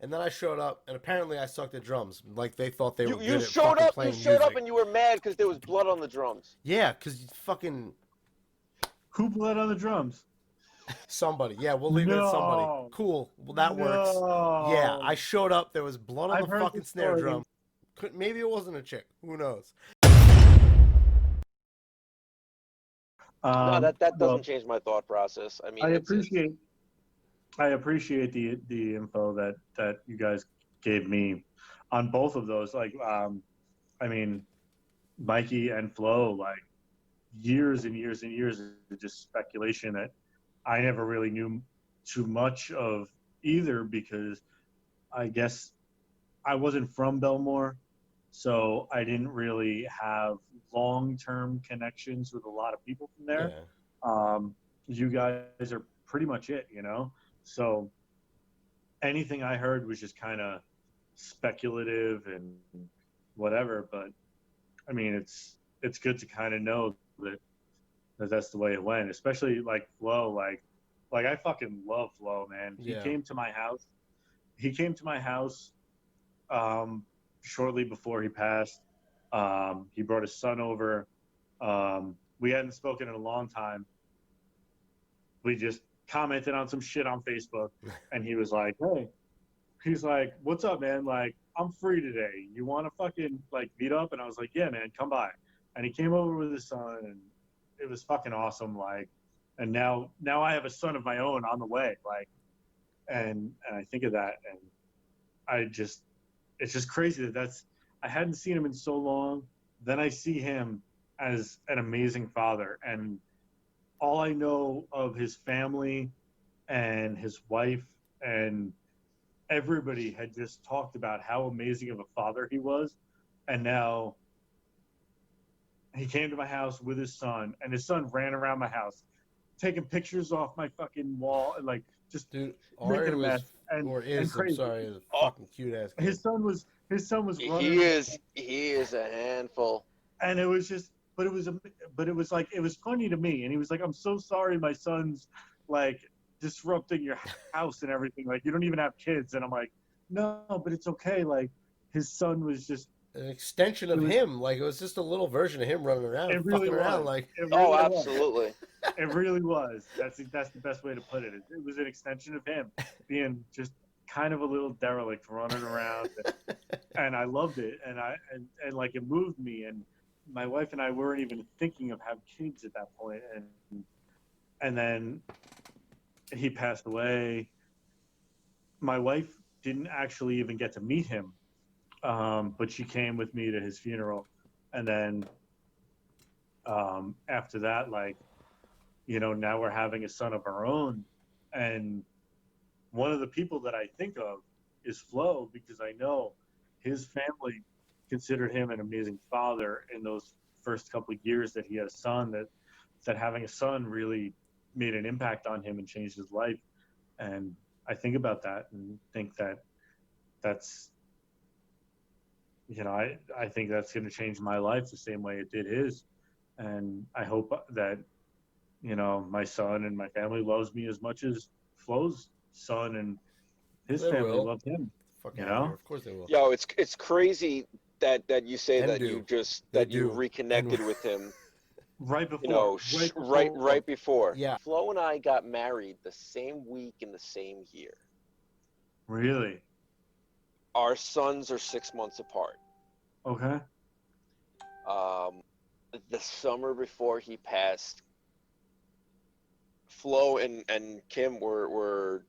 And then I showed up, and apparently I sucked at drums. Like they thought they were You good at showed fucking up. You playing showed up, music. and you were mad because there was blood on the drums. Yeah, because fucking Who bled on the drums? somebody. Yeah, we'll leave it at somebody. No. Cool. Well, that works. Yeah, I showed up. There was blood on I've the heard fucking this snare story. drum. Maybe it wasn't a chick. Who knows? No, that Well, doesn't change my thought process. I mean, I it's appreciate the info that you guys gave me on both of those. Like, I mean, Mikey and Flo, like years and years and years of just speculation that I never really knew too much of either, because I guess I wasn't from Belmore, so I didn't really have long-term connections with a lot of people from there. Yeah. You guys are pretty much it, So anything I heard was just kind of speculative and whatever. But I mean, it's good to kind of know that that's the way it went. Especially like Flo, like I fucking love Flo, man. He Yeah. came to my house. He came to my house shortly before he passed. He brought his son over. We hadn't spoken in a long time. We just commented on some shit on Facebook, and he was like, "Hey," he's like, "What's up, man? Like, I'm free today. You want to fucking like meet up?" And I was like, "Yeah, man, come by." And he came over with his son, and it was fucking awesome. Like, and now I have a son of my own on the way. Like, and I think of that, and it's just crazy that's I hadn't seen him in so long. Then I see him as an amazing father, and all I know of his family and his wife and everybody had just talked about how amazing of a father he was. And now he came to my house with his son, and his son ran around my house taking pictures off my fucking wall and like just Dude, making Ari a mess was, and I'm crazy. sorry, is a Oh. fucking cute ass kid. His son was running. he is a handful. And it was just, but it was like, it was funny to me. And he was like, "I'm so sorry my son's like disrupting your house and everything. Like, you don't even have kids." And I'm like, "No, but it's okay." Like, his son was just An extension of him. Like, it was just a little version of him running around, it really fucking around. was. Like, It really Oh, was. absolutely. It really was. That's the best way to put it. It was an extension of him being just kind of a little derelict running around, and I loved it. And like it moved me. And my wife and I weren't even thinking of having kids at that point. And then he passed away. My wife didn't actually even get to meet him, but she came with me to his funeral. And then after that, like, now we're having a son of our own. And one of the people that I think of is Flo, because I know his family considered him an amazing father in those first couple of years that he had a son, that having a son really made an impact on him and changed his life. And I think about that and think that's, I think that's going to change my life the same way it did his. And I hope that, my son and my family loves me as much as Flo's son and his They family will. loved him. fuck out of here. Of course they will. Yo, it's crazy that you say And that do. you just They that you do. reconnected And- with him. Right before. You know, right before. Yeah. Flo and I got married the same week in the same year. Really? Our sons are 6 months apart. Okay. The summer before he passed, Flo and Kim were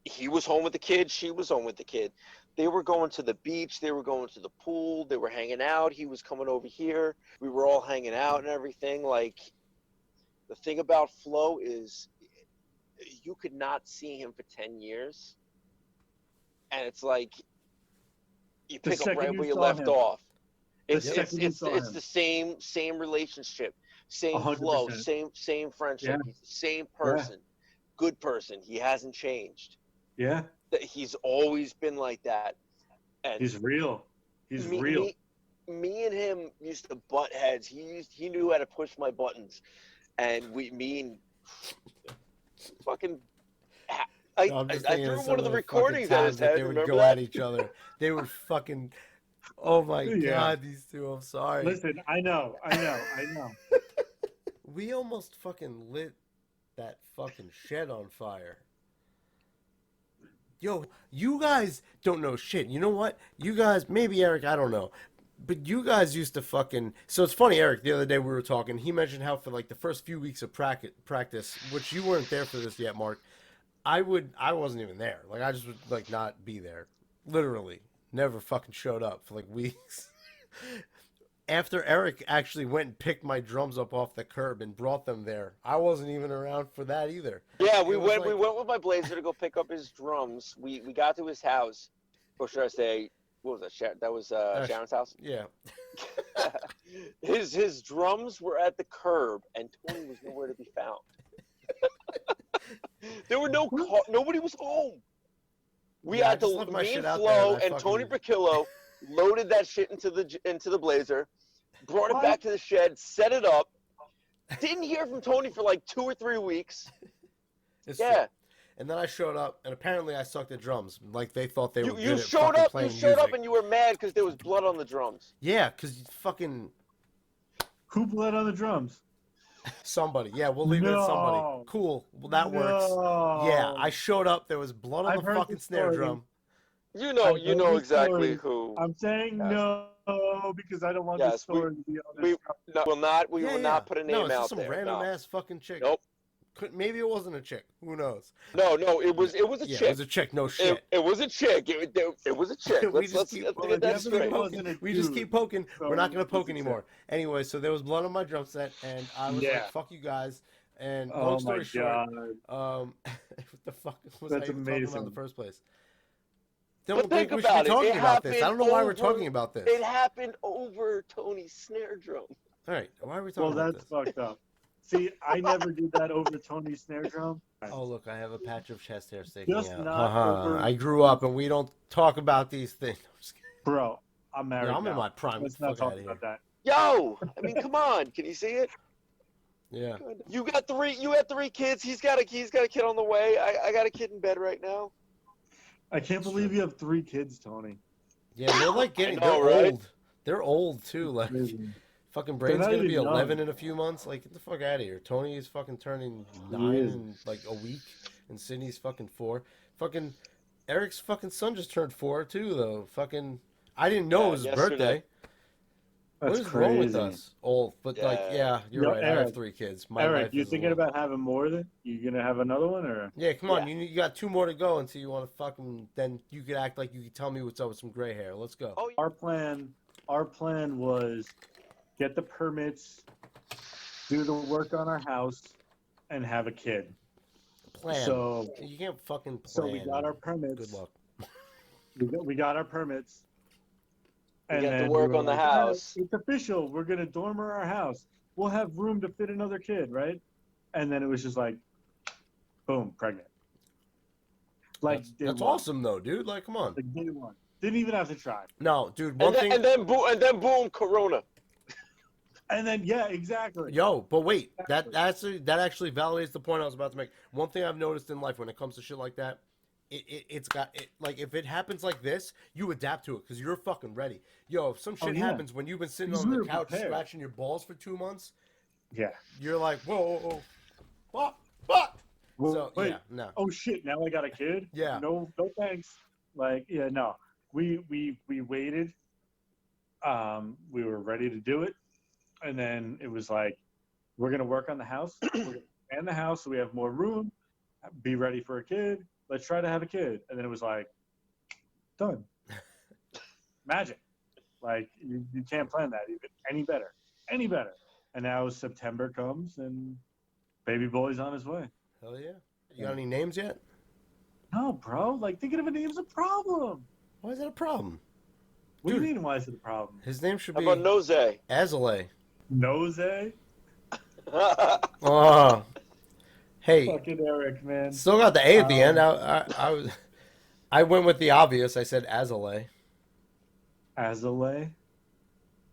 he was home with the kid, she was home with the kid. They were going to the beach, they were going to the pool, they were hanging out, he was coming over here, we were all hanging out and everything. Like, the thing about Flo is you could not see him for 10 years, and it's like you pick up right where you left off. It's the same relationship, same 100%. flow, same friendship. Yeah. He's the same person, good person. He hasn't changed. Yeah. He's always been like that. And he's real. He's real. Me and him used to butt heads. He knew how to push my buttons, and fucking. No, I'm just I thinking threw of one some of the the recordings fucking at times his that head. they would Remember go that? at each other. They would fucking. Oh my Yeah. god, these two. I'm sorry. Listen, I know. We almost fucking lit that fucking shed on fire. Yo, you guys don't know shit. You know what? You guys, maybe Eric, I don't know. But you guys used to fucking. So it's funny, Eric, the other day we were talking. He mentioned how for like the first few weeks of practice, which you weren't there for this yet, Mark. I wasn't even there. Like, I just would, like, not be there. Literally. Never fucking showed up for like weeks. After Eric actually went and picked my drums up off the curb and brought them there, I wasn't even around for that either. Yeah, It we was went. like- We went with my Blazer to go pick up his drums. We got to his house, or should I say, what was that? That was Sharon's house. Yeah. His drums were at the curb, and Tony was nowhere to be found. There were no car. Nobody was home. We Yeah, I had just to. left my Me shit and out there Flo and I and Tony fucking- Berkillo loaded that shit into the Blazer, brought it What? back to the shed, set it up. Didn't hear from Tony for like 2 or 3 weeks. It's Yeah. true. And then I showed up, and apparently I sucked at drums. Like, they thought they were You good at showed fucking up. You playing showed up, music. and you were mad because there was blood on the drums. Yeah, because fucking Who bled on the drums? somebody. Yeah, we'll leave it at somebody. No. Cool. Well, that works. No. Yeah, I showed up. There was blood on I've the heard fucking the snare story. drum. You know exactly who. I'm saying Yes. no because I don't want Yes, the story to be on we- this. No, we Yeah, will yeah. not put a name no, it's out just some there. random No. ass fucking chick. Nope. Maybe it wasn't a chick. Who knows? No, it was a Yeah, chick. it was a chick. No shit. It was a chick. It was a chick. We Let's just keep- get well, that definitely straight. wasn't a We just dude, keep poking. so We're not gonna it's poke a chick. anymore. Anyway, so there was blood on my drum set, and I was Yeah. like, "Fuck you guys." And Oh long my story short, god. what the fuck was That's I even talking about in amazing. the first place? But Don't think think we should about be it. talking It about this. I don't happened know why we're over- talking about this. It happened over Tony's snare drum. All right, why are we Well, talking about that's this? fucked up. See, I never did that over Tony's snare drum. Oh, look, I have a patch of chest hair sticking Just out. not over- I grew up, and we don't talk about these things. I'm just kidding. Bro, I'm married. Yeah, I'm in now. my prime. Let's Get the not fuck talk out of here. about that. Yo, I mean, come on. Can you see it? Yeah. You got 3. You had 3 kids. He's got a kid on the way. I got a kid in bed right now. I can't believe you have 3 kids, Tony. Yeah, they're like getting. know, They're right? old. They're old too. Like, Crazy. fucking Braden's not gonna be even 11 young. in a few months. Like, get the fuck out of here. Tony is fucking turning He 9 is. in like a week, and Sydney's fucking 4. Fucking Eric's fucking son just turned 4 too, though. Fucking, I didn't know Yeah, it was his yesterday. birthday. That's What is crazy. wrong with us? Old, but like, Yeah. yeah, you're Yo, right. I have Eric. 3 kids. My Eric, life you is a thinking little- about having more than? You gonna have another one or? Yeah, come on. Yeah. You got 2 more to go until you want to fucking. Then you could act like you could tell me what's up with some gray hair. Let's go. Oh, Our plan was get the permits, do the work on our house, and have a kid. Plan. So You can't fucking plan. so we got our permits. Good luck. We got our permits. We got to then work were on the like, house. It's official. We're gonna dormer our house. We'll have room to fit another kid, right? And then it was just like, boom, pregnant. Like That's day one. awesome though, dude. Like, come on. Like day one. Didn't even have to try. No, dude. One And then, thing. and then boom, Corona. And then yeah, exactly. Yo, but wait. That actually validates the point I was about to make. One thing I've noticed in life when it comes to shit like that, it's got it, like if it happens like this, you adapt to it because you're fucking ready. Yo, if some shit yeah. happens when you've been sitting Because on we the were couch prepared. scratching your balls for 2 months, Yeah. you're like, whoa, what? Well, So wait. yeah, no. Oh shit! Now I got a kid. Yeah. No thanks. Like yeah, no. We waited. We were ready to do it, and then it was like, we're gonna work on the house. We're gonna expand the house so we have more room. Be ready for a kid. Let's try to have a kid. And then it was like, done. Magic. Like you can't plan that even any better. And now September comes and baby boy's on his way. Hell yeah. You got any names yet? No, bro. Like thinking of a name's a problem. Why is that a problem? What Dude. do you mean? Why is it a problem? His name should How be about Nose? Azalea. Nose? Oh. Hey, Fucking Eric, man. still got the A at the end. I went with the obvious. I said Azalea Azalea?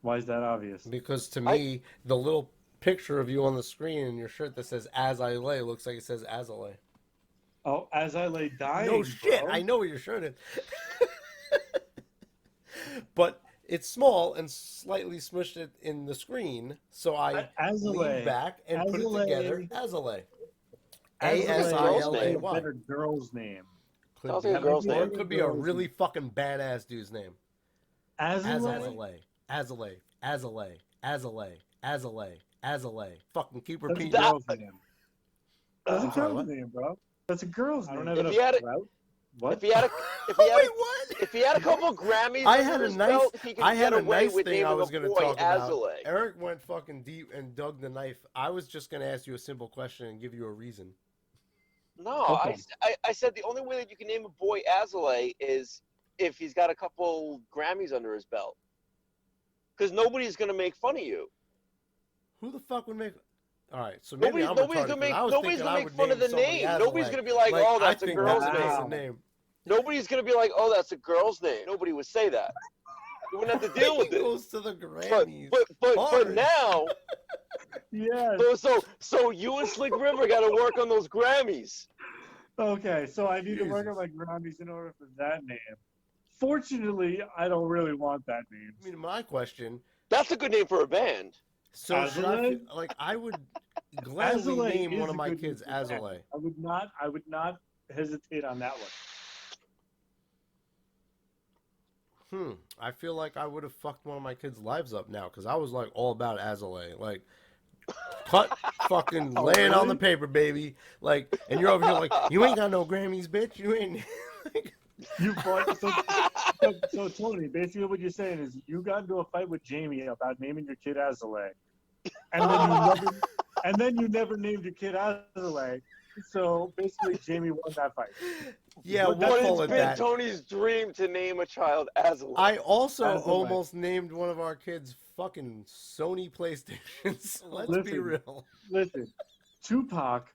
Why is that obvious? because to me, the little picture of you on the screen in your shirt that says "As I lay" looks like it says Azalea. Oh, As I Lay Dying. No shit, bro. I know what your shirt is. But it's small and slightly smushed it in the screen, so I As I leaned Lay. back and As put I it together. Lay. Azalea. As I That's a Lay girl's is a name. Azalay. better girl's name. Could Sounds be, like a girl's or name. it could be a really fucking badass dude's name. Azalea? Azalea. Fucking keep That's a repeating. That- girl's name. That's a I'm sorry, girl's what? name, bro. That's a girl's I name. don't have If enough. he had a, Clout? What? if he had a, if Oh, he had wait, a, what? if he had a couple Grammys I under had a his nice, belt, he could I had get a away nice with thing I naming was a going to boy talk about. Azalea. Eric went fucking deep and dug the knife. I was just going to ask you a simple question and give you a reason. No, Okay. I said the only way that you can name a boy Azalea is if he's got a couple Grammys under his belt. Because nobody's gonna make fun of you. Who the fuck would make? All right, so maybe I'm Nobody's retarded. gonna 'Cause make I was nobody's thinking gonna I make would fun of name the somebody name. Nobody's Azalea. gonna be like, oh, that's I a think girl's that's a name. decent name. Nobody's gonna be like, oh, that's a girl's name. Nobody would say that. You wouldn't have to deal with He it. goes to the Grammys. But Hard. now, Yeah. so you and Slick River got to work on those Grammys. Okay, so I need to work on Jesus. my Grammys in order for that name. Fortunately, I don't really want that name. I mean, my question. That's a good name for a band. So should I Azalea? feel, like I would gladly Azalea name is one of a my good name kids for a band. Azalea. I would not hesitate on that one. I feel like I would have fucked one of my kids' lives up now because I was like all about Azalea. Like, cut, fucking Oh, lay it on the really? paper, baby. Like, and you're over here like, you ain't got no Grammys, bitch. You ain't. You fought, so Tony, basically what you're saying is you got into a fight with Jamie about naming your kid Azalea, and then you never named your kid Azalea. So basically, Jamie won that fight. Yeah, But we'll But call it's it been that. Tony's dream to name a child Azalea. I also Azalea. almost named one of our kids fucking Sony PlayStations. Let's be Listen. real. Listen, Tupac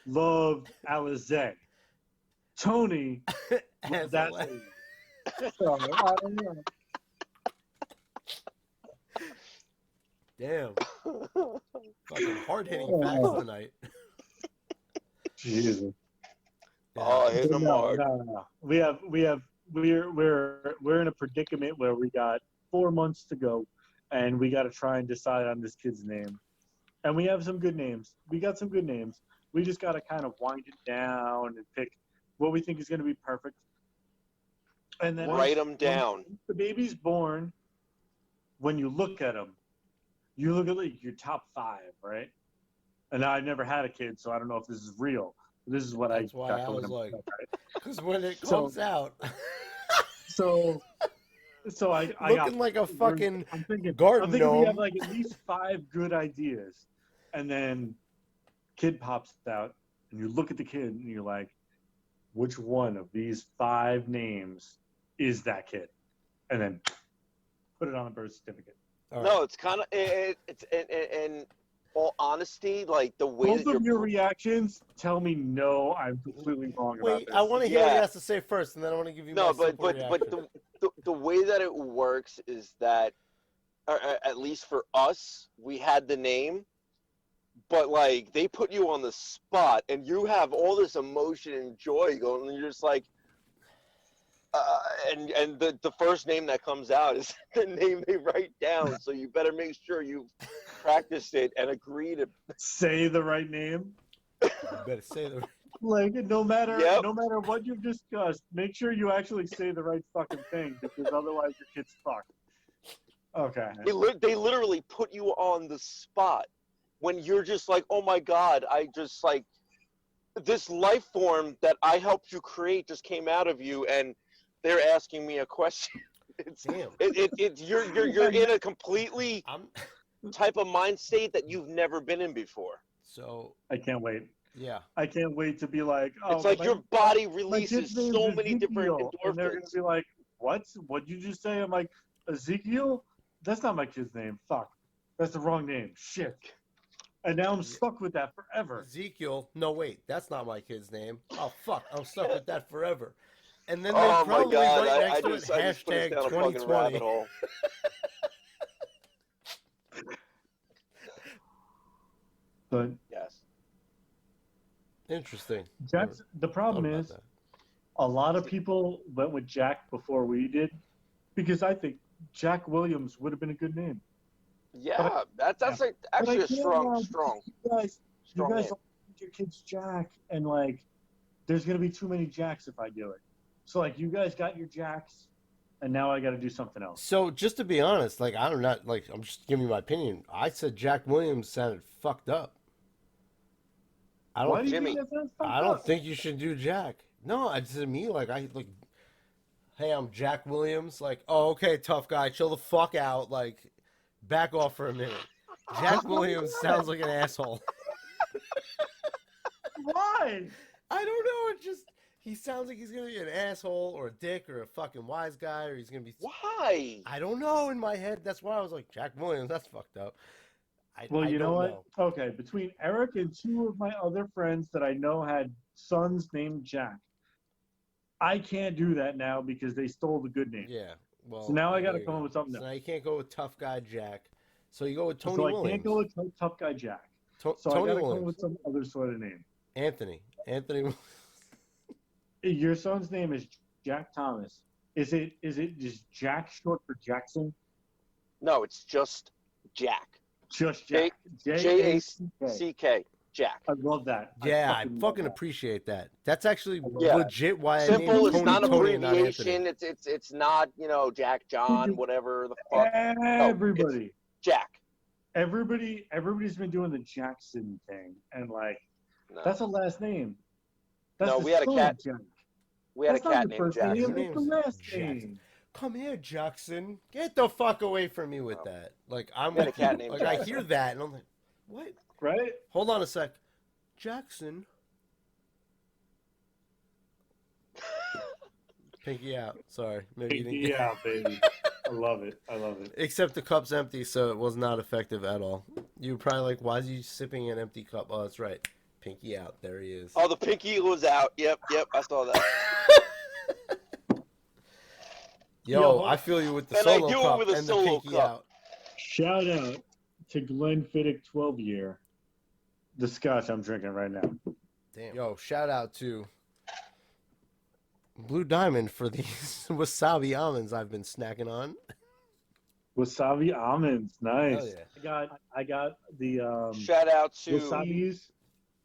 loved Alizé. Tony loved Azalea. Azalea. So, I don't know. Damn. Fucking hard-hitting Oh. facts tonight. Jesus. Oh, hitting them hard. No. We're in a predicament where we got 4 months to go, and we got to try and decide on this kid's name. And we have some good names. We got some good names. We just got to kind of wind it down and pick what we think is going to be perfect. And then Write them down. Once the baby's born, when you look at him, you look at like your top 5, right? And I never had a kid, so I don't know if this is real. This is what That's I why got I going was on, like, right? because when it So- comes out, So I looking got, like a fucking I'm thinking garden we gnome. have like at least 5 good ideas, and then kid pops out, and you look at the kid, and you're like, which one of these 5 names is that kid? And then put it on a birth certificate. All No, right. it's kind of it's in all honesty, like the way Both that of your you're. reactions tell me no, I'm completely wrong about Wait, this. I want to hear what he Yeah. has to say first, and then I want to give you No, my but simple reaction. the way that it works is that, or at least for us, we had the name, but like they put you on the spot, and you have all this emotion and joy going, and you're just like, and the first name that comes out is the name they write down, so you better make sure you practiced it and agree to. Say the right name. You better say the. Like no matter Yep. what you've discussed, make sure you actually say the right fucking thing, because otherwise your kid's fucked. Okay. They literally put you on the spot when you're just like, oh my god, I just like this life form that I helped you create just came out of you, and they're asking me a question. It's Damn. you're in a completely I'm. type of mind state that you've never been in before. So I can't wait. yeah. I can't wait to be like, oh, It's like my- your body my releases kid's name's so many different Ezekiel, and they're gonna endorphins. be like, what? What'd you just say? I'm like, Ezekiel? That's not my kid's name. Fuck. That's the wrong name. Shit. And now I'm stuck with that forever. Ezekiel. No, wait, that's not my kid's name. Oh fuck, I'm stuck with that forever. And then they Oh my probably god, right I next to just it put us hashtag down a fucking 2020. rabbit hole. But Yes. Interesting. Jack's, the problem Thought about is, that. a lot of people went with Jack before we did, because I think Jack Williams would have been a good name. Yeah, that's like But I actually a can't strong, now strong, because you strong guys name. all named your kids Jack, and like, there's gonna be too many Jacks if I do it. So like, you guys got your Jacks, and now I got to do something else. So just to be honest, like I'm not like I'm just giving you my opinion. I said Jack Williams sounded fucked up. I Why don't. do you Jimmy. think that sounds I fucked don't up? think you should do Jack. No, I to me like I like. Hey, I'm Jack Williams. Like, oh, okay, tough guy, chill the fuck out. Like, back off for a minute. Jack Williams sounds like an asshole. Why? I don't know. It just he sounds like he's gonna be an asshole or a dick or a fucking wise guy or he's gonna be. Why? I don't know. In my head, that's why I was like Jack Williams. That's fucked up. Well, I you know don't what? know. Okay, between Eric and two of my other friends that I know had sons named Jack, I can't do that now because they stole the good name. Yeah. Well. So now I got to there you come up go. with something So else. now you can't go with tough guy Jack. So you go with Tony So I Williams. can't go with tough guy Jack. So I Tony got to come up Williams. with some other sort of name. Anthony. Your son's name is Jack Thomas. Is it just Jack short for Jackson? No, it's just Jack. Just Jack. Jack. J-A-C-K. Jack. I love that. Yeah, I love fucking that. appreciate that. That's actually Yeah. legit why I Simple. named It's Tony not an Tony and not abbreviation. Anthony. It's not Jack John whatever the fuck. Everybody. Jack. Everybody's been doing the Jackson thing, and like No. that's a last name. That's No, the we had a son cat- of Jack. We had That's a not cat the named first Jack. name. His It's the name's last Jackson. name. Come here, Jackson. Get the fuck away from me with Oh. that. Like I'm We had a with cat you. named Like I Jackson. hear that and I'm like, what? Right? Hold on a sec. Jackson. Pinky out. Sorry. Maybe you didn't get Yeah, baby. I love it. Except the cup's empty, so it was not effective at all. You were probably like, why is he sipping an empty cup? Oh, that's right. Pinky out. There he is. Oh, the pinky was out. Yep, I saw that. Yo, I feel you with the And I solo do it cup with a and the solo pinky cup. out. Shout out to Glenfiddich 12 year. The scotch I'm drinking right now. Damn. Yo, shout out to Blue Diamond for these wasabi almonds I've been snacking on. Wasabi almonds, nice. Hell yeah. I got the Shout out to wasabis.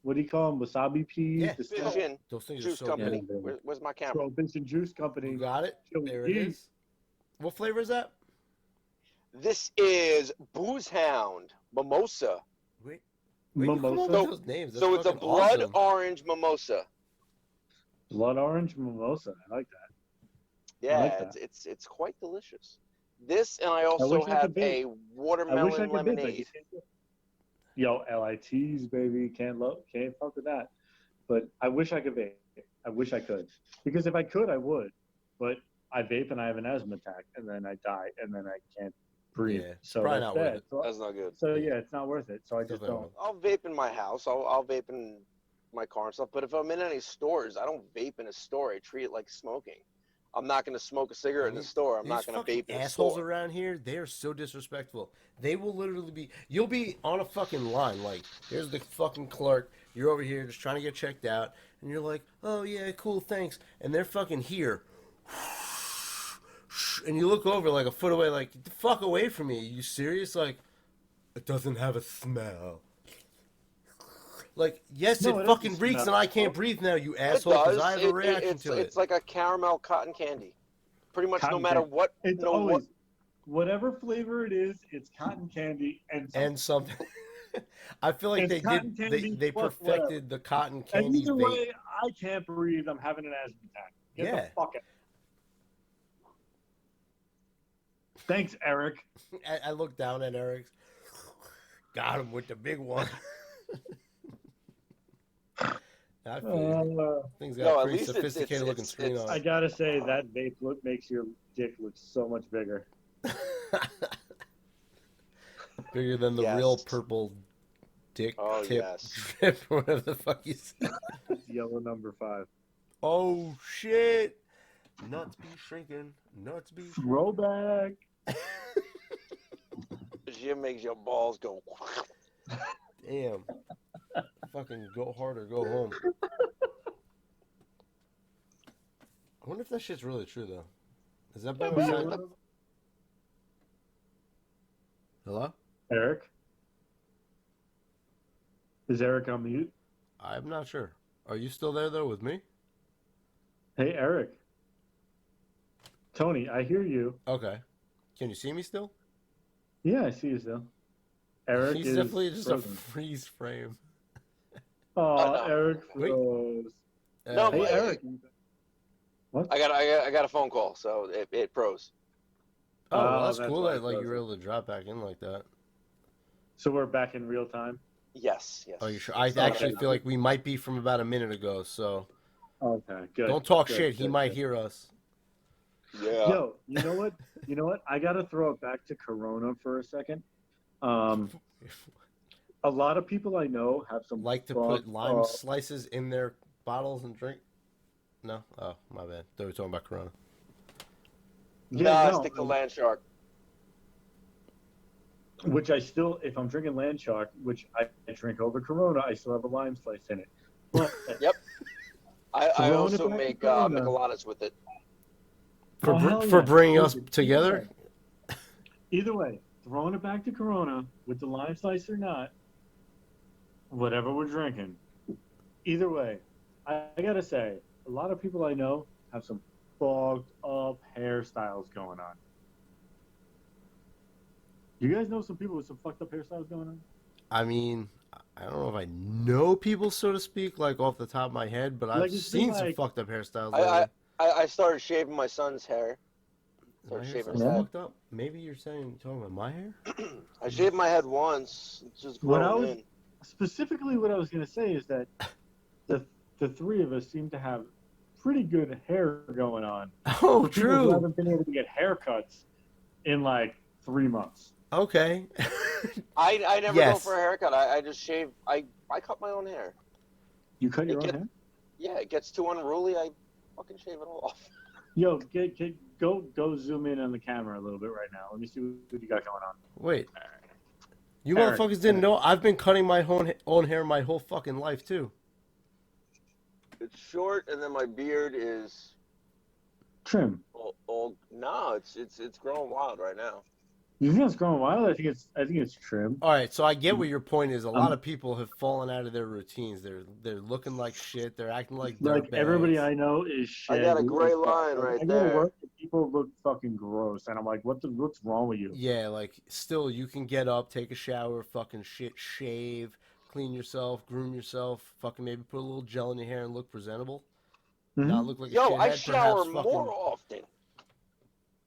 What do you call them? Wasabi peas. Yeah. The Vision Those things are Juice so Company. good. Where's my camera? Prohibition Juice Company. You got it? Joey There it D. is. What flavor is that? This is Booze Hound Mimosa. Wait, where you come up with Mimosa? those names? That's So it's a fucking blood awesome. orange mimosa. Blood orange mimosa. I like that. Yeah, like that. it's quite delicious. This and I wish also I have could a I wish I watermelon could lemonade. Yo, LITs, baby. Can't fuck with that. But I wish I could vape. I wish I could. Because if I could, I would. But I vape and I have an asthma attack, and then I die, and then I can't breathe. Yeah, it's so probably that's not worth bad. it. So, That's not good. so yeah, it's not worth it. So I just Definitely don't. I'll vape in my house. I'll vape in my car and stuff. But if I'm in any stores, I don't vape in a store. I treat it like smoking. I'm not going to smoke a cigarette in the store. I'm These not going to fucking vape in a assholes store. around here, they are so disrespectful. They will literally be. You'll be on a fucking line. Like, here's the fucking clerk. You're over here just trying to get checked out, and you're like, oh yeah, cool, thanks. And they're fucking here. And you look over like a foot away, like, get the fuck away from me. Are you serious? Like, it doesn't have a smell. Like, yes, No, it it fucking doesn't reeks, smell. and I can't breathe now, you It asshole, because does. I have a reaction to it. It's like a caramel cotton candy. Pretty much no Cotton matter candy. what. It's no, always what, whatever flavor it is. It's cotton candy and something. And something. I feel like It's they cotton did. candy They plus perfected whatever. the cotton And candy either vape. way, I can't breathe. I'm having an asthma attack. Get Yeah. the fuck out. Thanks, Eric. I looked down at Eric's. Got him with the big one. I feel you. Things got No, a at pretty least it's- sophisticated looking it's- screen it's- on I it. gotta say that vape look makes your dick look so much bigger. Bigger than the Yes. real purple dick Oh, tip yes. drip, or whatever the fuck you said. Yellow number 5. Oh shit! Nuts be shrinking. Nuts be shrinking. Throwback. Jim makes your balls go. Damn. Fucking go hard or go home. I wonder if that shit's really true though. Is that better? Hello? Eric? Is Eric on mute? I'm not sure. Are you still there though with me? Hey, Eric. Tony, I hear you. Okay. Can you see me still? Yeah, I see you still. Eric He's is definitely just frozen. a freeze frame. Oh, no. Eric Wait. froze. No, Hey, but- Eric. What? I got a phone call, so it froze. Oh, well, that's that's cool why that it like you were froze. able to drop back in like that. So we're back in real time? Yes. Oh, you sure? I Okay. actually feel like we might be from about a minute ago, so Okay, good. don't talk good, shit. He good, might good. hear us. Yeah. Yo, you know what? You know what? I got to throw it back to Corona for a second. A lot of people I know have some Like to put lime slices in their bottles and drink? No? Oh, my bad. They were talking about Corona. Yeah, Nah, stick to land shark. which I still, if I'm drinking land shark, which I drink over Corona, I still have a lime slice in it. But Yep. I Throwing it also back to make Corona. micheladas with it. hell For yeah. bringing us Listen, together? Either way, throwing it back to Corona with the lime slice or not, whatever we're drinking. Either way, I gotta say, a lot of people I know have some fogged up hairstyles going on. You guys know some people with some fucked up hairstyles going on? I mean, I don't know if I know people, so to speak, like off the top of my head, but I've Like, it's been seen some like- fucked up hairstyles I- lately. I started shaving my son's hair. Is my Started shaving hairstyle his Yeah. head. fucked up? Maybe you're talking about my hair? I shaved my head once. It's just What growing I was- in. Specifically, what I was gonna say is that the three of us seem to have pretty good hair going on. Oh, For people who true. haven't been able to get haircuts in like 3 months. Okay. I never Yes. go for a haircut. I just shave. I cut my own hair. You cut your It own get- hair? Yeah, it gets too unruly. I fucking shave it off. Yo, go zoom in on the camera a little bit right now. Let me see what you got going on. Wait. You Eric, motherfuckers didn't know I've been cutting my own hair my whole fucking life, too. It's short, and then my beard is Trim. old. No, it's growing wild right now. You think it's growing wild? I think it's trim. All right, so I get what your point is. A lot of people have fallen out of their routines. They're looking like shit. They're acting like Like dirtbags. everybody I know is shit. I got a gray line right I go to there. work and people look fucking gross, and I'm like, what's wrong with you? Yeah, like still you can get up, take a shower, fucking shit, shave, clean yourself, groom yourself, fucking maybe put a little gel in your hair and look presentable. Mhm. Not look like a Yo, shithead. I shower perhaps more fucking. often.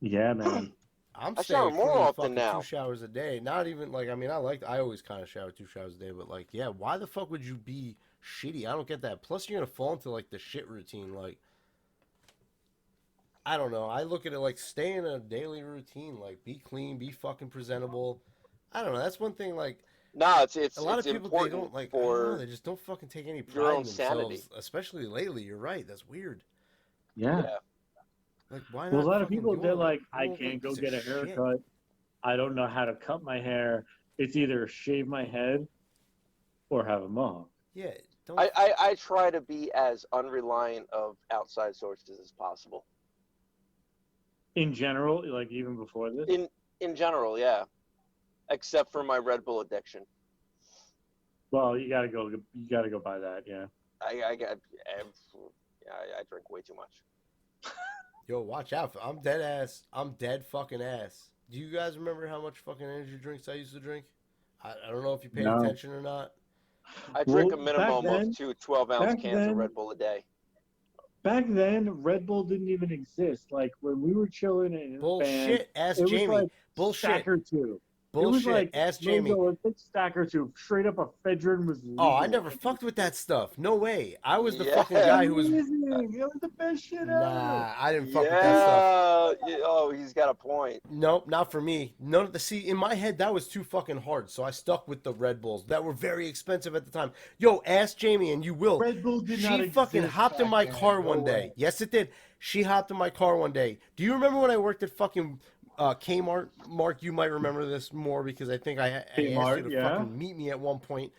Yeah, man. I'm I staying shower more clean often fucking now. 2 showers a day. Not even like I mean I always kind of shower 2 showers a day, but like yeah, why the fuck would you be shitty? I don't get that. Plus you're gonna fall into like the shit routine. Like I don't know. I look at it like stay in a daily routine. Like be clean, be fucking presentable. I don't know. That's one thing. Like No, it's a lot it's of people they important don't like. I don't know, for they just don't fucking take any your pride in own sanity. themselves. Especially lately. You're right. That's weird. Yeah. yeah. Like why not? Well, a lot of fucking people go they're on? like, You I look can't go piece of get a shit. haircut. I don't know how to cut my hair. It's either shave my head or have a mohawk. Yeah. Don't. I try to be as unreliant of outside sources as possible. In general, like even before this. In general, yeah. Except for my Red Bull addiction. Well, you gotta go buy that. Yeah. I drink way too much. Yo, watch out. I'm dead ass. I'm dead fucking ass. Do you guys remember how much fucking energy drinks I used to drink? I don't know if you paid No. attention or not. I drink Well, a minimum back then- of 2 12-ounce back cans then- of Red Bull a day. Back then, Red Bull didn't even exist. Like when we were chilling in a band, Bullshit. Ask it was Jamie. like Bullshit. stack or two. Bullshit. It was like Ask Jamie. A big stack or two. Straight up, ephedrine was. Oh, I legal. never fucked with that stuff. No way. I was the Yeah. fucking guy who was. Amazing. It was the best shit ever. Nah, I didn't fuck with that stuff. Yeah. Oh, he's got a point. Nope, not for me. None of the see in my head that was too fucking hard, so I stuck with the Red Bulls that were very expensive at the time. Yo, ask Jamie and you will. Red Bull did not She exist fucking hopped in back my then. car No one day. way. Yes, it did. She hopped in my car one day. Do you remember when I worked at fucking Kmart? Mark, you might remember this more because I think I asked you Kmart, to yeah. fucking meet me at one point.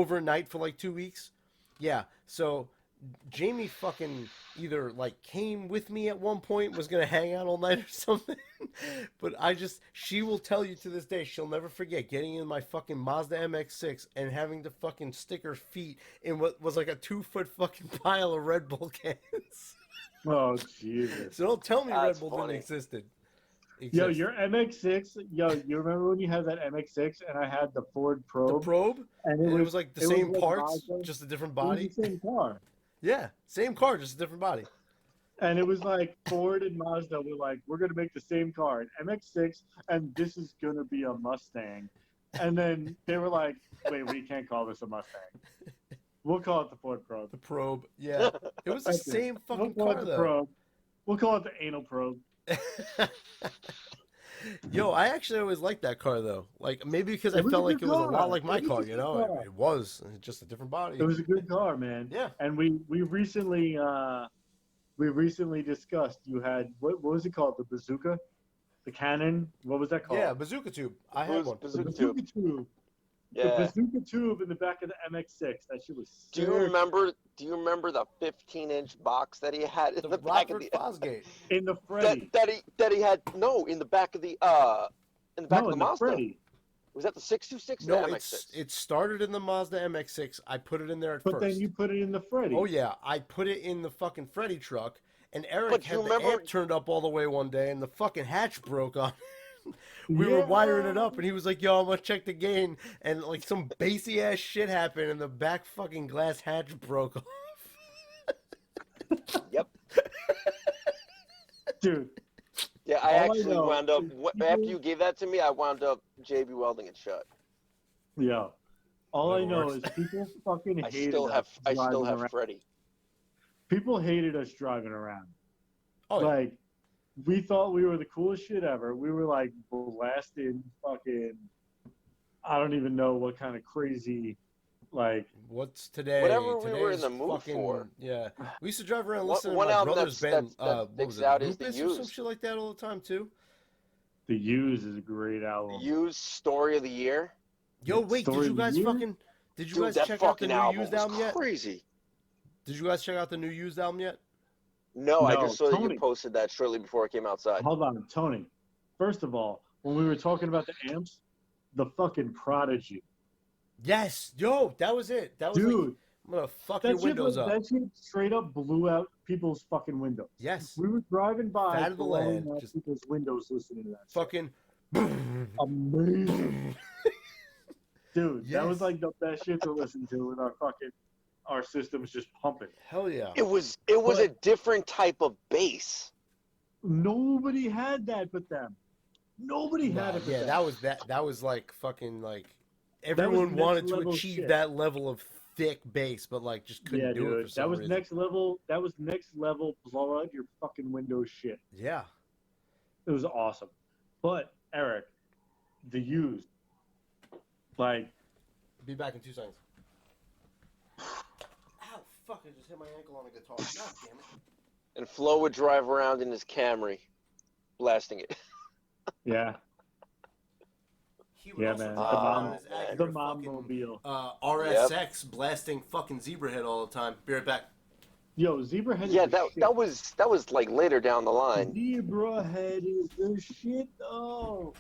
overnight for like 2 weeks. Yeah, so Jamie fucking either like came with me at one point, was gonna hang out all night or something. But she will tell you to this day, she'll never forget getting in my fucking Mazda MX-6 and having to fucking stick her feet in what was like a 2 foot fucking pile of Red Bull cans. Oh Jesus! So don't tell me That's Red Bull funny. didn't existed. Yo, Exist. your MX-6. Yo, you remember when you had that MX-6 and I had the Ford Probe? The Probe, and and it was like the it same was like parts, Mazda. just a different It was body. the same car. Yeah, same car, just a different body. And it was like Ford and Mazda were like, we're gonna make the same car, an MX-6, and this is gonna be a Mustang. And then they were like, wait, we can't call this a Mustang. We'll call it the Ford Probe. The Probe, yeah, it was the That's it. same fucking We'll call car it the though. Probe. We'll call it the anal probe. Yo, I actually always liked that car though. Like maybe because I It was felt a like good it was a lot car. like my It was a car, good you know? car. It was just a different body. It was a good car, man. Yeah. And we recently discussed you had what was it called? The bazooka? The cannon? What was that called? Yeah, bazooka tube. I had one. The Bazooka bazooka tube. tube. Yeah. The bazooka tube in the back of the MX-6. That shit was Do sick. you remember the 15-inch box that he had in The the back of Rockford the Fosgate. In the Freddy. that he had in the back of the in the back of the in the Mazda? Freddy. Was that the 626 or No, the MX-6? it started in the Mazda MX-6. I put it in there at But first. then you put it in the Freddy. Oh yeah, I put it in the fucking Freddy truck, and Eric But had you the remember- amp turned up all the way one day, and the fucking hatch broke on. We were wiring it up, and he was like, "Yo, I'm gonna check the gain," and like some bassy ass shit happened, and the back fucking glass hatch broke off. Yep. Dude. Yeah, I All I actually know wound up is after people- you gave that to me. I wound up JB welding it shut. Yeah. All I Whatever know works. is people fucking I hated still us have driving around. Freddy. People hated us driving around. Oh yeah. Like, we thought we were the coolest shit ever. We were like blasting fucking, I don't even know what kind of crazy, like, What's today? Whatever we were in Today's the mood fucking, for. Yeah, we used to drive around One- listening one to my album brother's that's- band. that What sticks was it? out is The Lupus or some Used. shit like that all the time too. The Used is a great album. Used Story of the Year. Yo, wait, Story did you of the guys Year? fucking? Did you Dude, guys that check out the fucking new album Used was album yet? crazy. Did you guys check out the new Used album yet? No, I No, just saw that Tony. you posted that shortly before it came outside. Hold on, Tony. First of all, when we were talking about the amps, the fucking Prodigy. Yes, yo, that was it. That was like, Dude, I'm gonna fuck your windows up. that shit straight up blew out people's fucking windows. Yes, We were driving by, Fat of the blowing land, out just- people's windows listening to that shit. fucking. Amazing. Dude, that was Yes. like the best shit to listen to, and our system's just pumping. Hell yeah. It was a different type of bass. Nobody had that but them. Nobody had it but Yeah, them. that was like fucking like was everyone next wanted to level achieve shit. that level of thick bass, but like just couldn't Yeah, do it for dude. some That was reason. next level. That was next level. Blow out your fucking windows shit. Yeah. It was awesome. But Eric, the Used, like, Be back in 2 seconds. Ow, fuck, I just hit my ankle on a guitar. God damn it. And Flo would drive around in his Camry, blasting it. yeah, He would yeah, also man. drive around in his The Acura fucking, mobile. RSX blasting fucking Zebrahead all the time. Be right back. Yo, Zebrahead. Yeah, is the shit. that was like later down the line. Zebrahead is the shit, though.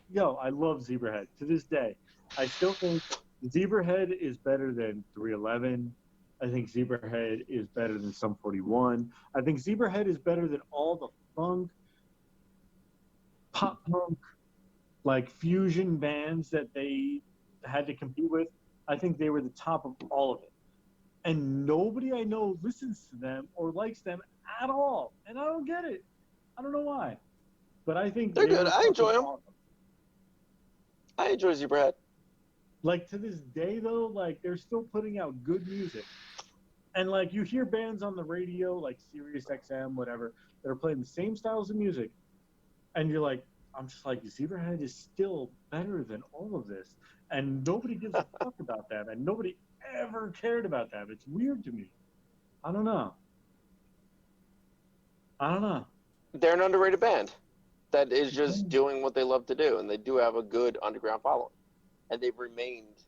Yo, I love Zebrahead to this day. I still think Zebrahead is better than 311. I think Zebrahead is better than Sum 41. I think Zebrahead is better than all the funk, pop punk, like fusion bands that they had to compete with. I think they were the top of all of it. And nobody I know listens to them or likes them at all. And I don't get it. I don't know why. But I think They're good. were I enjoy fucking 'em. awesome. I enjoy Zebrahead. Like, to this day, though, like, they're still putting out good music. And, like, you hear bands on the radio, like Sirius XM, whatever, that are playing the same styles of music. And you're like, I'm just like, Zebrahead is still better than all of this. And nobody gives a fuck about that. And nobody ever cared about that. It's weird to me. I don't know. They're an underrated band that is just doing what they love to do, and they do have a good underground following, and they've remained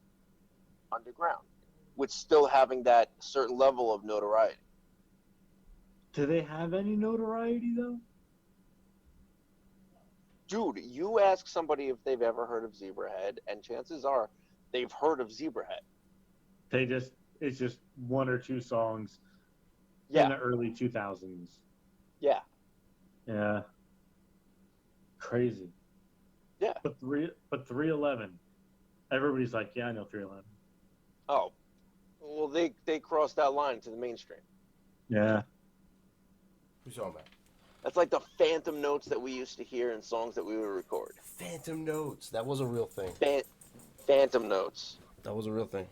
underground, with still having that certain level of notoriety. Do they have any notoriety though? Dude, you ask somebody if they've ever heard of Zebrahead, and chances are they've heard of Zebrahead. It's just one or two songs in Yeah, the early 2000s. yeah, Yeah. Crazy. yeah. But 311. Everybody's like, yeah, I know 311. Oh, well, they crossed that line to the mainstream. Yeah. Who's talking about? That's like the phantom notes that we used to hear in songs that we would record. Phantom notes. That was a real thing. Phantom notes. That was a real thing.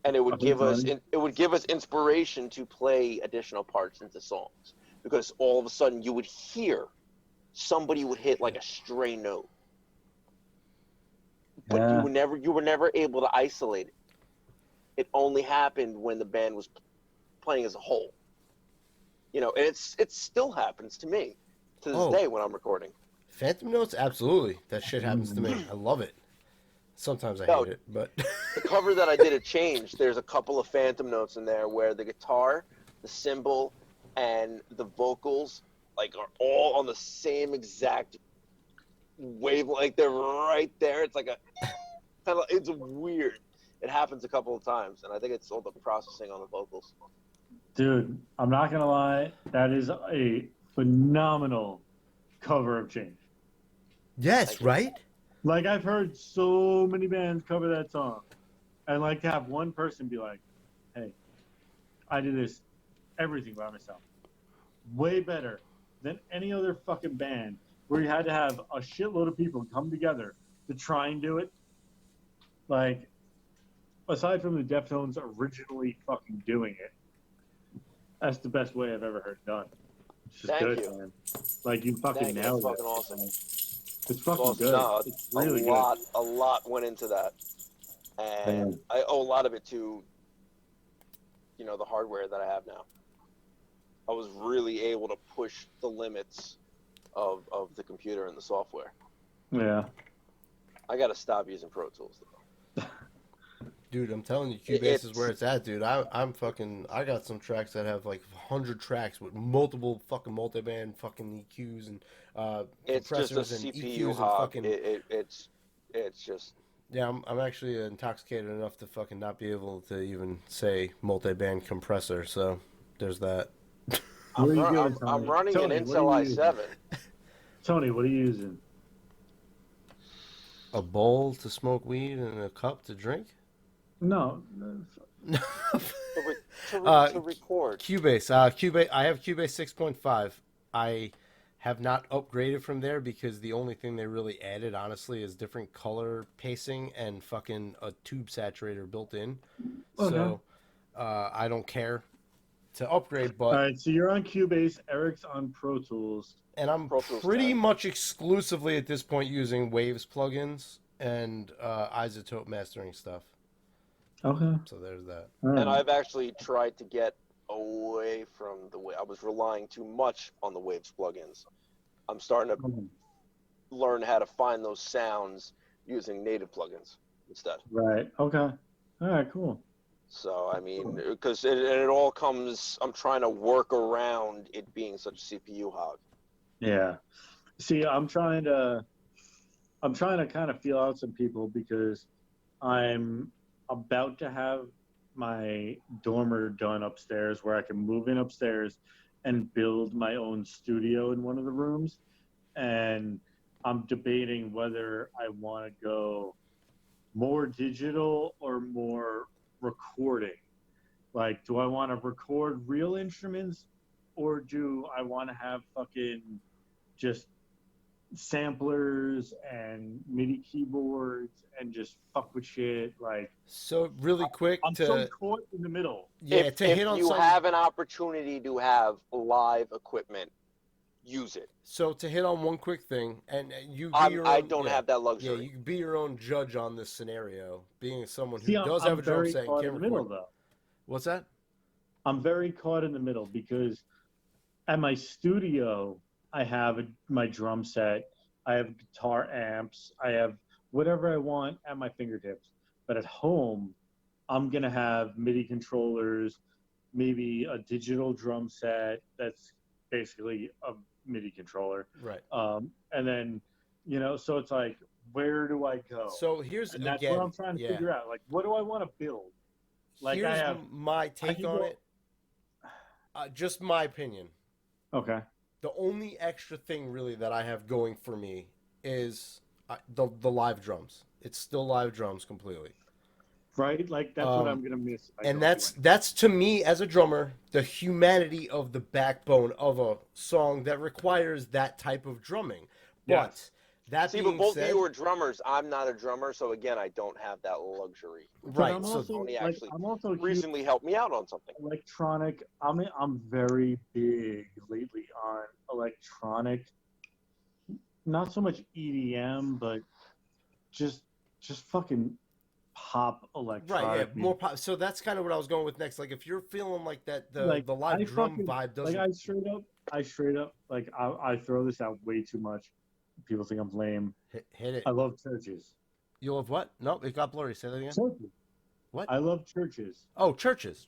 And it would Okay, give us Tony. it would give us inspiration to play additional parts into songs, because all of a sudden you would hear somebody would hit like a stray note, but Yeah. you were never able to isolate it. It only happened when the band was playing as a whole. You know, and it still happens to me to this day when I'm recording. Phantom notes, absolutely. That shit happens to me. I love it. Sometimes I hate it, but The cover that I did at Change, there's a couple of phantom notes in there where the guitar, the cymbal, and the vocals like are all on the same exact wavelength. Like they're right there. It's like it's weird. It happens a couple of times, and I think it's all the processing on the vocals. Dude, I'm not going to lie. That is a phenomenal cover of Change. yes, right? Like, I've heard so many bands cover that song. And, like, to have one person be like, hey, I do this everything by myself. Way better than any other fucking band where you had to have a shitload of people come together to try and do it. Like, aside from the Deftones originally fucking doing it, that's the best way I've ever heard it done. It's just Thank good, you. man. Like, you fucking Thank you. nailed That's it. fucking awesome. It's fucking Awesome. good. No, It's really a lot went into that, and I owe a lot of it to, you know, the hardware that I have now. I was really able to push the limits of the computer and the software. good. Yeah. I got to stop using Pro Tools though. Dude, I'm telling you, Cubase is where it's at, dude. I got some tracks that have like 100 tracks with multiple fucking multi-band fucking EQs and It's just a compressors and CPU EQs and hog. fucking. It's just. Yeah, I'm actually intoxicated enough to fucking not be able to even say multi-band compressor. So there's that. What are you doing, I'm Tony? running Tony, an what are Intel you using? i7. Tony, what are you using? A bowl to smoke weed and a cup to drink. No. To record. Cubase. Cubase. I have Cubase 6.5. I have not upgraded from there because the only thing they really added, honestly, is different color pacing and fucking a tube saturator built in. Okay. So I don't care to upgrade, but All right, so you're on Cubase, Eric's on Pro Tools. and I'm Pro Tools pretty 10. much exclusively at this point using Waves plugins and isotope mastering stuff. Okay. So there's that. All right. And I've actually tried to get away from I was relying too much on the Waves plugins. I'm starting to learn how to find those sounds using native plugins instead. Right. Okay. All right, cool. So, I mean, because it all comes, I'm trying to work around it being such a CPU hog. Yeah. See, I'm trying to kind of feel out some people because I'm about to have my dormer done upstairs where I can move in upstairs and build my own studio in one of the rooms. And I'm debating whether I want to go more digital or more recording. Like, do I want to record real instruments or do I want to have fucking just samplers and MIDI keyboards and just fuck with shit? Like, So really quick I'm so caught in the middle. If hit on you some. have an opportunity to have live equipment, use it. So to hit on one quick thing, and you be I don't have that Yeah, luxury. you can be your own judge on this scenario. Being someone who See, does I'm have a drum very set and caught can in the record. middle, though. What's that? I'm very caught in the middle because at my studio, I have my drum set, I have guitar amps, I have whatever I want at my fingertips. But at home, I'm gonna have MIDI controllers, maybe a digital drum set that's basically a MIDI controller. Right. And then, so it's like, where do I go? So here's And that's what again, I'm trying to yeah. figure out. Like, what do I want to build? Like, Here's I have, my I take can on go, it. Just my opinion. okay. The only extra thing really that I have going for me is the live drums. It's still live drums completely. Right? Like, that's what I'm gonna miss if I And don't do that's to me as a drummer the humanity of the backbone of a song that requires that type of drumming. But Yes. that See, but being both said, of you are drummers. I'm not a drummer, so again, I don't have that luxury. But right? I'm So also Tony like, actually I'm also huge recently helped me out on something. electronic. I'm very big lately on electronic. Not so much EDM, but just fucking pop right, yeah, electronic more music. pop. So that's kind of what I was going with next. Like if you're feeling like that, Like the live I drum fucking vibe like doesn't. I straight up like I throw this out way too much. People think I'm lame. Hit it. I love churches. You love what? No, it got blurry. Say that again. Churches. What? I love churches. Oh, churches.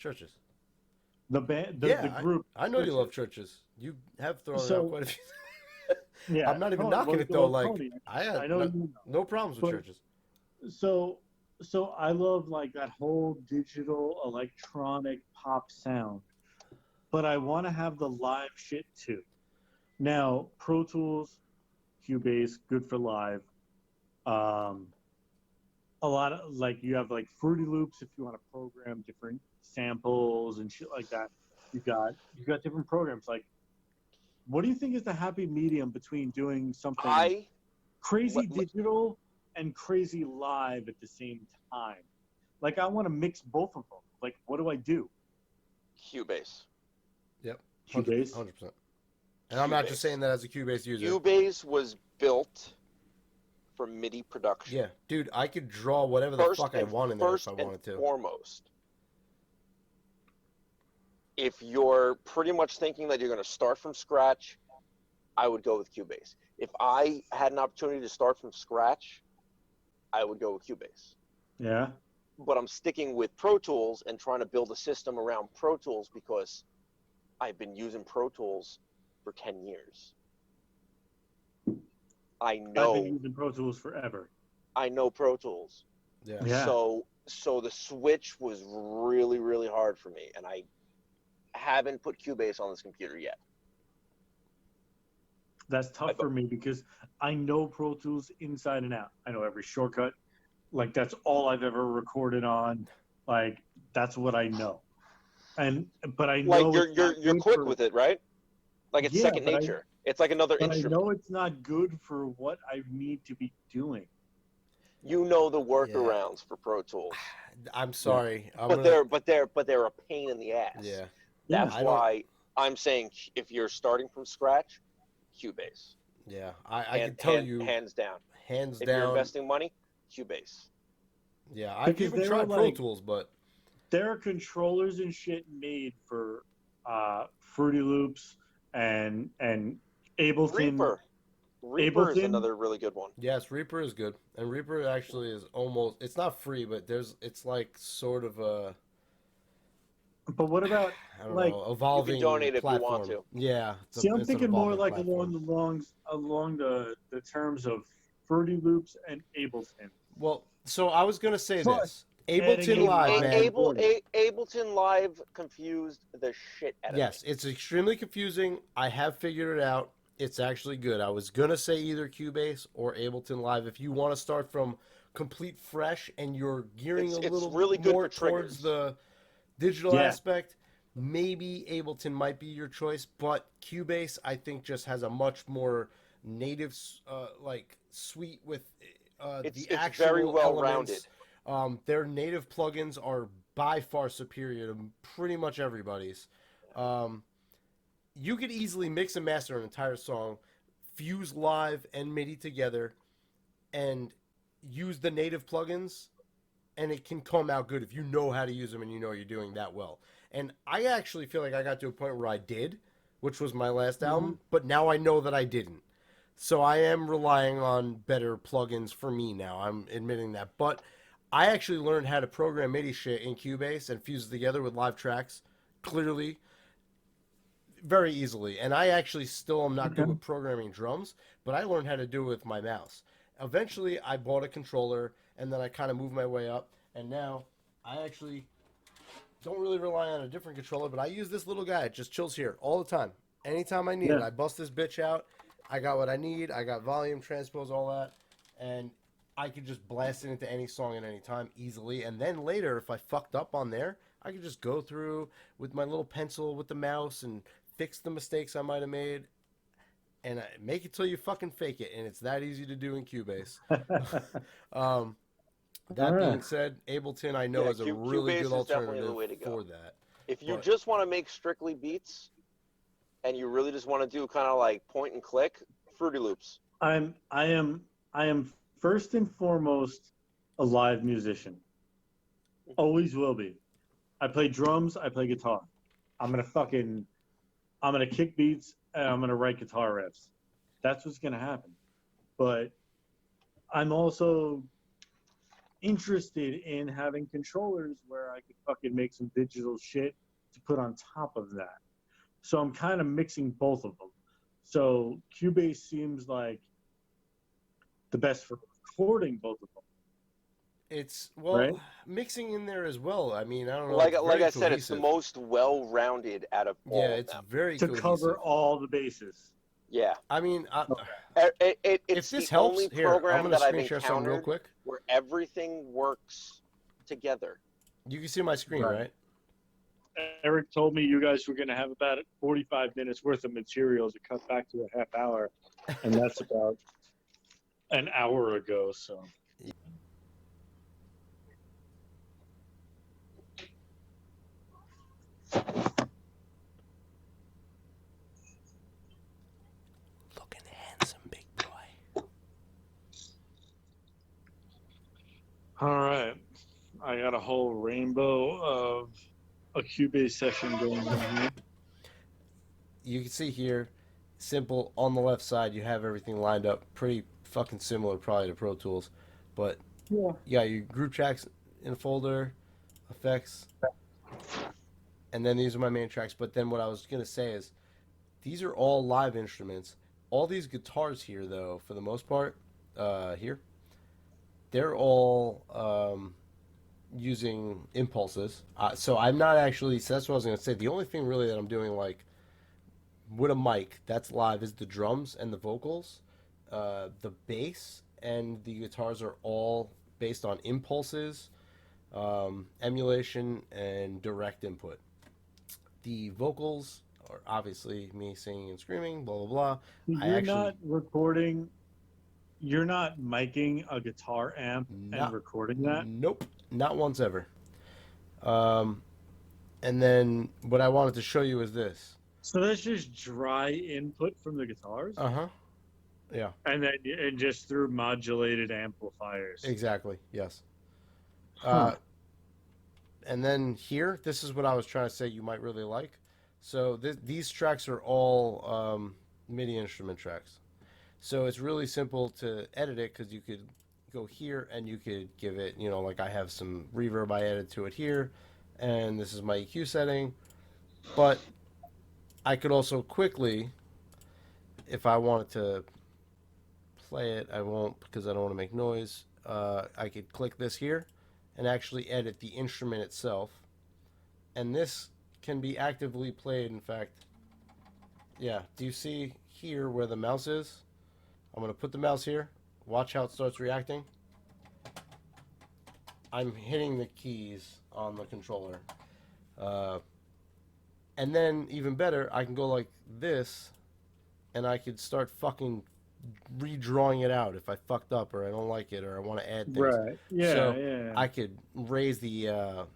The band, the Yeah, group. I know you love Churches. churches. You have thrown out So quite a few. yeah, I'm not even Tony, knocking it though. Like Tony, I I had know you know. no problems with But churches. so I love like that whole digital electronic pop sound, but I want to have the live shit too. Now, Pro Tools, Cubase, good for live. Um, a lot of like you have like Fruity Loops if you want to program different samples and shit like that. You got different programs. Like, what do you think is the happy medium between doing something crazy digital and crazy live at the same time? Like, I want to mix both of them. Like, what do I do? Cubase. Yep. Cubase. 100%. And I'm not just saying that as a Cubase user. Cubase was built for MIDI production. Yeah, dude, I could draw whatever the fuck I want in there if I wanted to. First and foremost, if you're pretty much thinking that you're going to start from scratch, I would go with Cubase. If I had an opportunity to start from scratch, I would go with Cubase. Yeah. But I'm sticking with Pro Tools and trying to build a system around Pro Tools because I've been using Pro Tools for 10 years. I know. I've been using Pro Tools forever. I know Pro Tools. Yeah. So the switch was really, really hard for me, and I haven't put Cubase on this computer yet. That's tough for me because I know Pro Tools inside and out. I know every shortcut. Like, that's all I've ever recorded on. Like, that's what I know. But I know like you're quick with it, right? Like it's second nature. It's like another instrument. I know it's not good for what I need to be doing. You know the workarounds for Pro Tools. I'm sorry, but they're a pain in the ass. Yeah. That's why I'm saying if you're starting from scratch, Cubase. Yeah, I can tell you hands down. Hands if down. If you're investing money, Cubase. Yeah, I've even tried Pro Tools, but there are controllers and shit made for Fruity Loops and Ableton. Reaper is another really good one. Yes, Reaper is good, and Reaper actually is almost. It's not free, but it's like sort of a. But what about I don't know, evolving you can donate platform. If you want to. Yeah. See, I'm thinking more like along the terms of Fruity Loops and Ableton. Well, so I was gonna say this. Ableton Live, man. Ableton Live confused the shit out of me. Yes, it's extremely confusing. I have figured it out. It's actually good. I was gonna say either Cubase or Ableton Live. If you want to start from complete fresh and you're gearing a little really good more for triggers. towards the digital aspect, maybe Ableton might be your choice. But Cubase, I think, just has a much more native, like suite with the actual very well elements. rounded. Their native plugins are by far superior to pretty much everybody's. You could easily mix and master an entire song, fuse live and MIDI together, and use the native plugins, and it can come out good if you know how to use them and you know you're doing that well. And I actually feel like I got to a point where I did, which was my last album, but now I know that I didn't. So I am relying on better plugins for me now. I'm admitting that. But I actually learned how to program MIDI shit in Cubase and fuse it together with live tracks clearly, very easily. And I actually still am not good with programming drums, but I learned how to do it with my mouse. Eventually, I bought a controller, and then I kind of moved my way up, and now I actually don't really rely on a different controller, but I use this little guy. It just chills here all the time. Anytime I need it, I bust this bitch out. I got what I need. I got volume, transpose, all that, and I could just blast it into any song at any time easily. And then later, if I fucked up on there, I could just go through with my little pencil with the mouse and fix the mistakes I might have made, and make it till you fucking fake it. And it's that easy to do in Cubase. That being said, Ableton I know is a really Cubase good is definitely the alternative way to go. for that. If you just want to make strictly beats, and you really just want to do kind of like point and click, Fruity Loops. I am first and foremost a live musician. Always will be. I play drums, I play guitar. I'm gonna kick beats and I'm gonna write guitar riffs. That's what's gonna happen. But I'm also interested in having controllers where I could fucking make some digital shit to put on top of that. So I'm kind of mixing both of them. So Cubase seems like the best for recording both of them. It's right? mixing in there as well. I mean, I don't know. Like I cohesive. said, it's the most well-rounded out of all. Yeah, it's of them. very to cohesive. cover all the bases. Yeah. I mean, It's if this the helps, only here, I'm program going to that I've screen share something real encountered quick. where everything works together. You can see my screen, right? Eric told me you guys were going to have about 45 minutes worth of material to cut back to a half hour, and that's about an hour ago. So. Looking handsome, big boy. All right. I got a whole rainbow of a Cubase session going on here. You can see here, simple, on the left side, you have everything lined up. Pretty fucking similar probably to Pro Tools. But yeah, you got your group tracks in a folder, effects, and then these are my main tracks. But then what I was going to say is, these are all live instruments. All these guitars here, though, for the most part, here, they're all using impulses. So I'm not actually, so that's what I was going to say. The only thing really that I'm doing, like, with a mic that's live is the drums and the vocals. The bass and the guitars are all based on impulses, emulation, and direct input. The vocals are obviously me singing and screaming, blah, blah, blah. Not recording, you're not miking a guitar amp and recording that? Nope, not once ever. And then what I wanted to show you is this. So that's just dry input from the guitars? Uh-huh. Yeah. And just through modulated amplifiers. Exactly, yes. Huh. And then here, this is what I was trying to say you might really like. So these tracks are all MIDI instrument tracks. So it's really simple to edit it because you could go here and you could give it, you know, like I have some reverb I added to it here. And this is my EQ setting. But I could also quickly, if I wanted to play it, I won't because I don't want to make noise. I could click this here and actually edit the instrument itself. And this can be actively played, in fact. Yeah, do you see here where the mouse is? I'm going to put the mouse here. Watch how it starts reacting. I'm hitting the keys on the controller. And then, even better, I can go like this, and I could start fucking redrawing it out if I fucked up or I don't like it or I want to add things. Right. Yeah. So yeah. I could raise the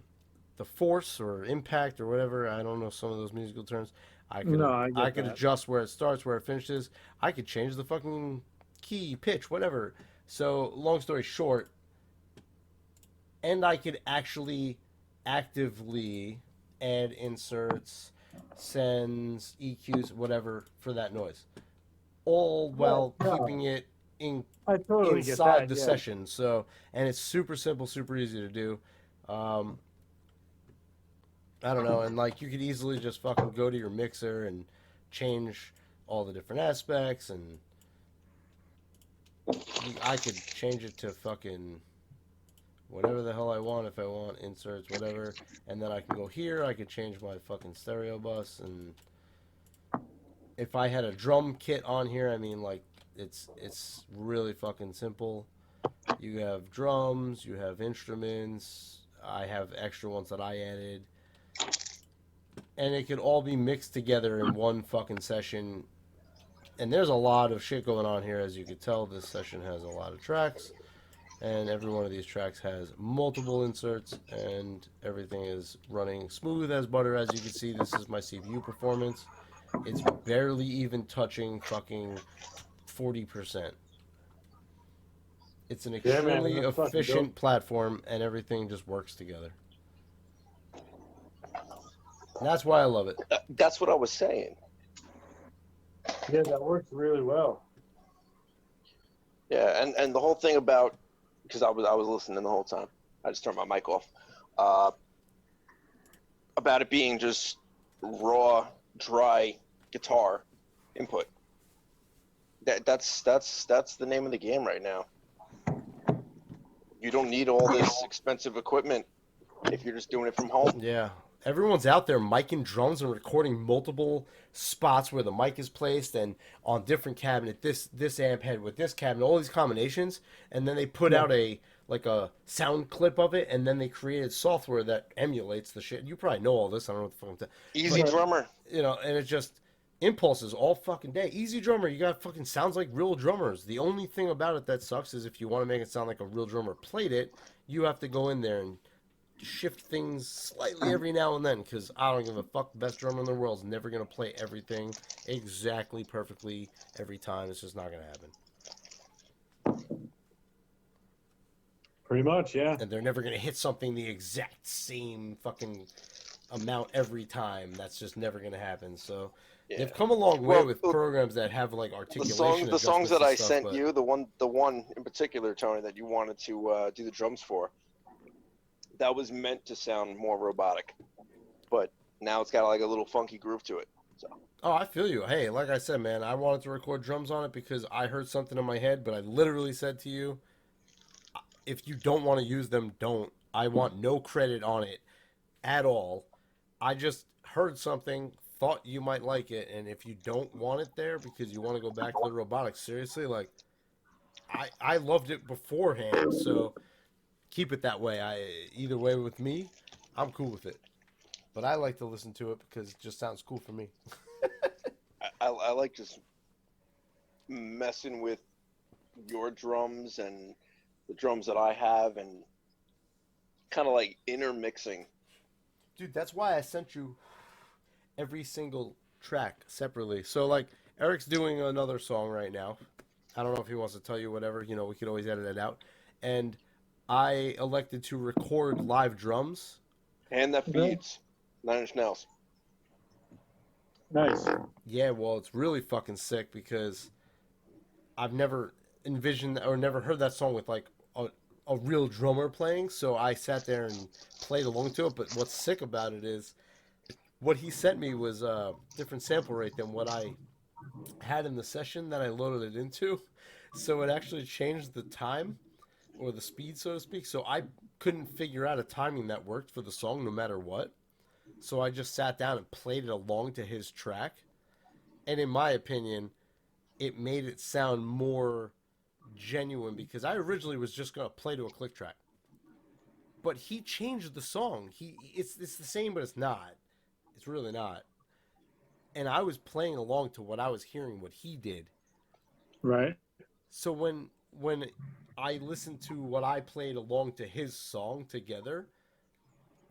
force or impact or whatever. I don't know some of those musical terms. I could adjust where it starts, where it finishes. I could change the fucking key, pitch, whatever. So long story short, and I could actually actively add inserts, sends, EQs, whatever for that noise. All while keeping it in I totally get inside that. the Yeah. session. So, and it's super simple, super easy to do. Um, I don't know, and like you could easily just fucking go to your mixer and change all the different aspects, and I could change it to fucking whatever the hell I want if I want inserts, whatever, and then I can go here. I could change my fucking stereo bus, and if I had a drum kit on here, I mean, like it's really fucking simple. You have drums, you have instruments. I have extra ones that I added, and it could all be mixed together in one fucking session. And there's a lot of shit going on here, as you could tell. This session has a lot of tracks, and every one of these tracks has multiple inserts, and everything is running smooth as butter. As you can see, this is my CPU performance. It's barely even touching fucking 40%. It's an Yeah, man, extremely that's fucking dope. efficient platform, and everything just works together. And that's why I love it. That's what I was saying. Yeah, that works really well. Yeah, and the whole thing about, because I was listening the whole time. I just turned my mic off. About it being just raw, dry guitar input. That's the name of the game right now. You don't need all this expensive equipment if you're just doing it from home. Yeah. Everyone's out there micing drums and recording multiple spots where the mic is placed and on different cabinet, this amp head with this cabinet, all these combinations, and then they put out a sound clip of it, and then they created software that emulates the shit. You probably know all this. I don't know what the fuck I'm saying. Easy drummer. You know, and it's just impulses all fucking day. Easy drummer, you got fucking sounds like real drummers. The only thing about it that sucks is if you want to make it sound like a real drummer played it, you have to go in there and shift things slightly every now and then, because I don't give a fuck. The best drummer in the world is never going to play everything exactly perfectly every time. It's just not going to happen. Pretty much, yeah. And they're never going to hit something the exact same fucking amount every time. That's just never going to happen. So they've come a long way with programs that have like articulation. The songs that I sent you, the one in particular, Tony, that you wanted to do the drums for, that was meant to sound more robotic, but now it's got like a little funky groove to it. So. Oh, I feel you. Hey, like I said, man, I wanted to record drums on it because I heard something in my head, but I literally said to you, if you don't want to use them, don't. I want no credit on it at all. I just heard something, thought you might like it, and if you don't want it there because you want to go back to the robotics, seriously, like, I loved it beforehand, so keep it that way. Either way with me, I'm cool with it. But I like to listen to it because it just sounds cool for me. I like just messing with your drums and the drums that I have and kind of like intermixing. Dude, that's why I sent you every single track separately. So, like, Eric's doing another song right now. I don't know if he wants to tell you whatever. You know, we could always edit it out. And I elected to record live drums. And that feeds 9 Inch Nails. Nice. Yeah, well, it's really fucking sick because I've never envisioned or never heard that song with like a real drummer playing. So I sat there and played along to it. But what's sick about it is what he sent me was a different sample rate than what I had in the session that I loaded it into. So it actually changed the time or the speed, so to speak. So I couldn't figure out a timing that worked for the song no matter what. So I just sat down and played it along to his track. And in my opinion, it made it sound more genuine because I originally was just going to play to a click track. But he changed the song. It's the same, but it's not. It's really not. And I was playing along to what I was hearing, what he did. Right. So when I listened to what I played along to his song together,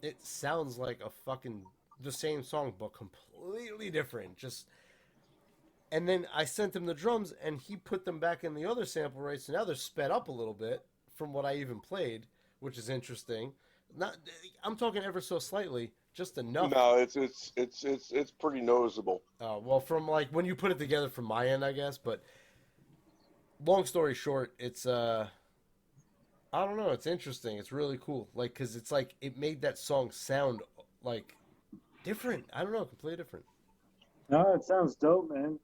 it sounds like a fucking the same song but completely different. And then I sent him the drums and he put them back in the other sample rates, so now they're sped up a little bit from what I even played, which is interesting. I'm talking ever so slightly, just enough. No, it's pretty noticeable. Well, from like when you put it together from my end, I guess, but long story short, it's I don't know. It's interesting. It's really cool. Like, cause it's like it made that song sound like different. I don't know, completely different. No, it sounds dope, man.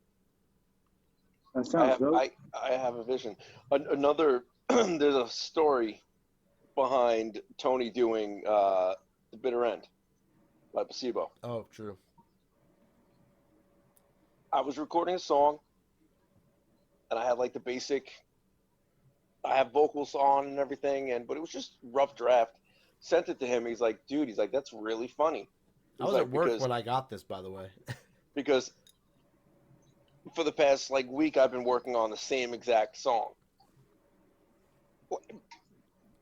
That I sounds have dope. I have a vision. Another there's a story behind Tony doing the bitter end by Placebo. Oh, true. I was recording a song and I had like the basic I have vocals on and everything and but it was just rough draft. Sent it to him. He's like, dude, he's like, that's really funny. I He's was at like, work when I got this, by the way. because for the past like week I've been working on the same exact song.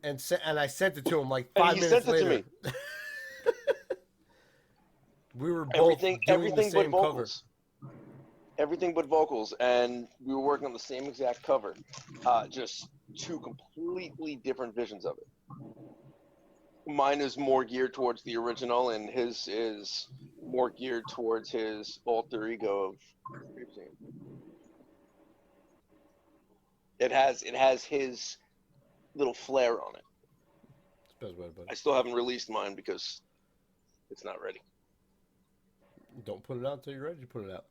And I sent it to him like And 5 minutes he sent it to later. me. We were both Everything doing the everything but same cover. vocals. Everything but vocals, and we were working on the same exact cover. Just two completely different visions of it. Mine is more geared towards the original, and his is more geared towards his alter ego of. It has his little flair on it. It's the best way to put I it. still haven't released mine because it's not ready. Don't put it out until you're ready to put it out.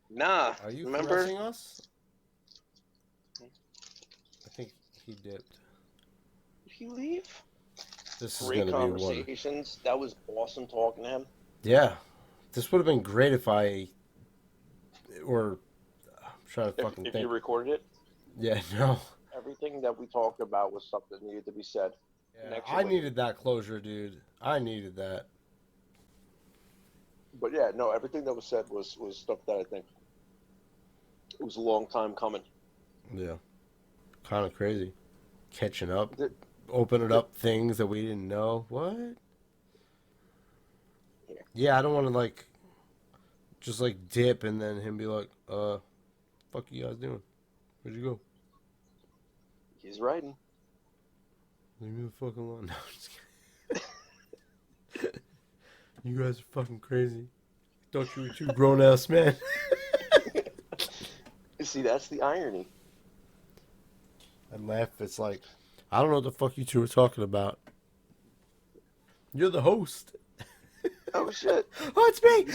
Nah, Are you remember? caressing us? I think he dipped. Did he leave? This is Great going to be one. conversations. That was awesome talking to him. Yeah. This would have been great if I. Or. I'm trying to fucking If think. you recorded it, Yeah, no. everything that we talked about was something that needed to be said. Yeah, I needed that closure, dude. I needed that. But yeah, no, everything that was said was stuff that I think it was a long time coming. Yeah. Kind of crazy. Catching up. The- Opening up things that we didn't know. What? Yeah. Yeah, I don't want to, like, just, like, dip and then him be like, fuck you guys doing? Where'd you go? He's writing. Leave me the fuck alone. No, I'm just kidding. You guys are fucking crazy. Thought you were two grown ass men. See, that's the irony. I laugh. It's like, I don't know what the fuck you two were talking about. You're the host. Oh shit. Oh, it's me.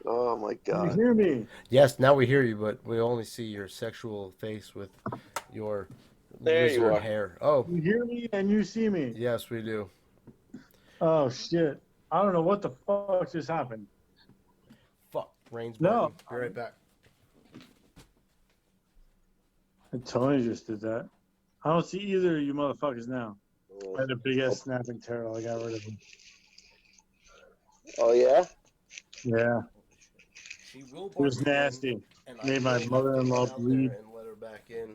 Oh my Can you god. hear me? Yes, now we hear you, but we only see your sexual face with your There you lizard are. hair. Oh, You hear me and you see me. yes, we do. Oh shit! I don't know what the fuck just happened. Fuck. Rain's No. biting. Be right back. And Tony just did that. I don't see either of you motherfuckers now. I had a big ass snapping turtle. I got rid of him. Oh yeah? Yeah, She will it was bark again, nasty. and Made I my will mother-in-law out there bleed. and let her back in.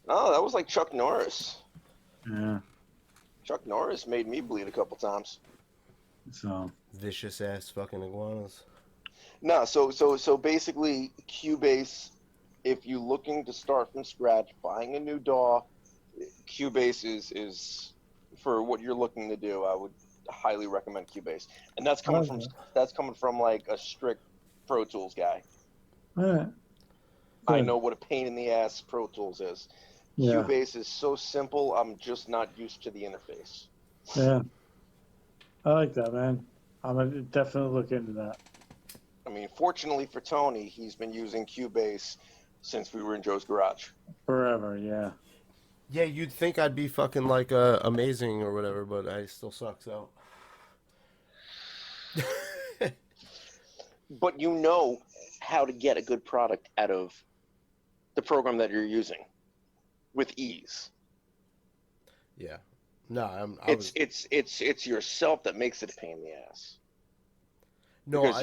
Oh, that was like Chuck Norris. Yeah, Chuck Norris made me bleed a couple times. so Vicious ass fucking iguanas. No, so basically Cubase, if you're looking to start from scratch, buying a new DAW, Cubase is for what you're looking to do. I would highly recommend Cubase, and that's coming from like a strict Pro Tools guy. all right. I Good. know what a pain in the ass Pro Tools is. Yeah, Cubase is so simple. I'm just not used to the interface. yeah. I like that, man. I'm gonna definitely look into that. I mean, fortunately for Tony, he's been using Cubase since we were in Joe's garage. Forever, yeah. Yeah, you'd think I'd be fucking like amazing or whatever, but I still suck. So. But you know how to get a good product out of the program that you're using with ease. Yeah. No, It's yourself that makes it a pain in the ass. no, Because I,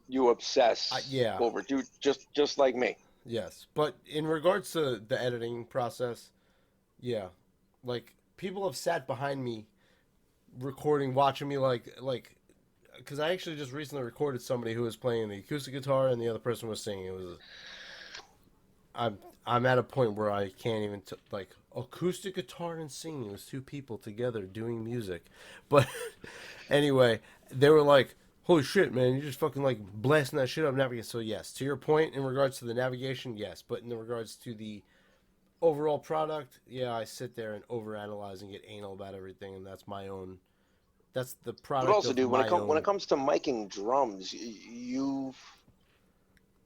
you obsess yeah. over dude just like me. Yes, but in regards to the editing process, yeah, like people have sat behind me, recording, watching me like, because I actually just recently recorded somebody who was playing the acoustic guitar and the other person was singing. It was, I'm at a point where I can't even like acoustic guitar and singing. It was two people together doing music, but anyway, they were like, holy shit, man, you're just fucking like blasting that shit up navigation. So yes, to your point in regards to the navigation, yes, but in regards to the overall product, yeah, I sit there and overanalyze and get anal about everything, and that's my own. That's the But product also, of dude, my when it own. comes to miking drums, you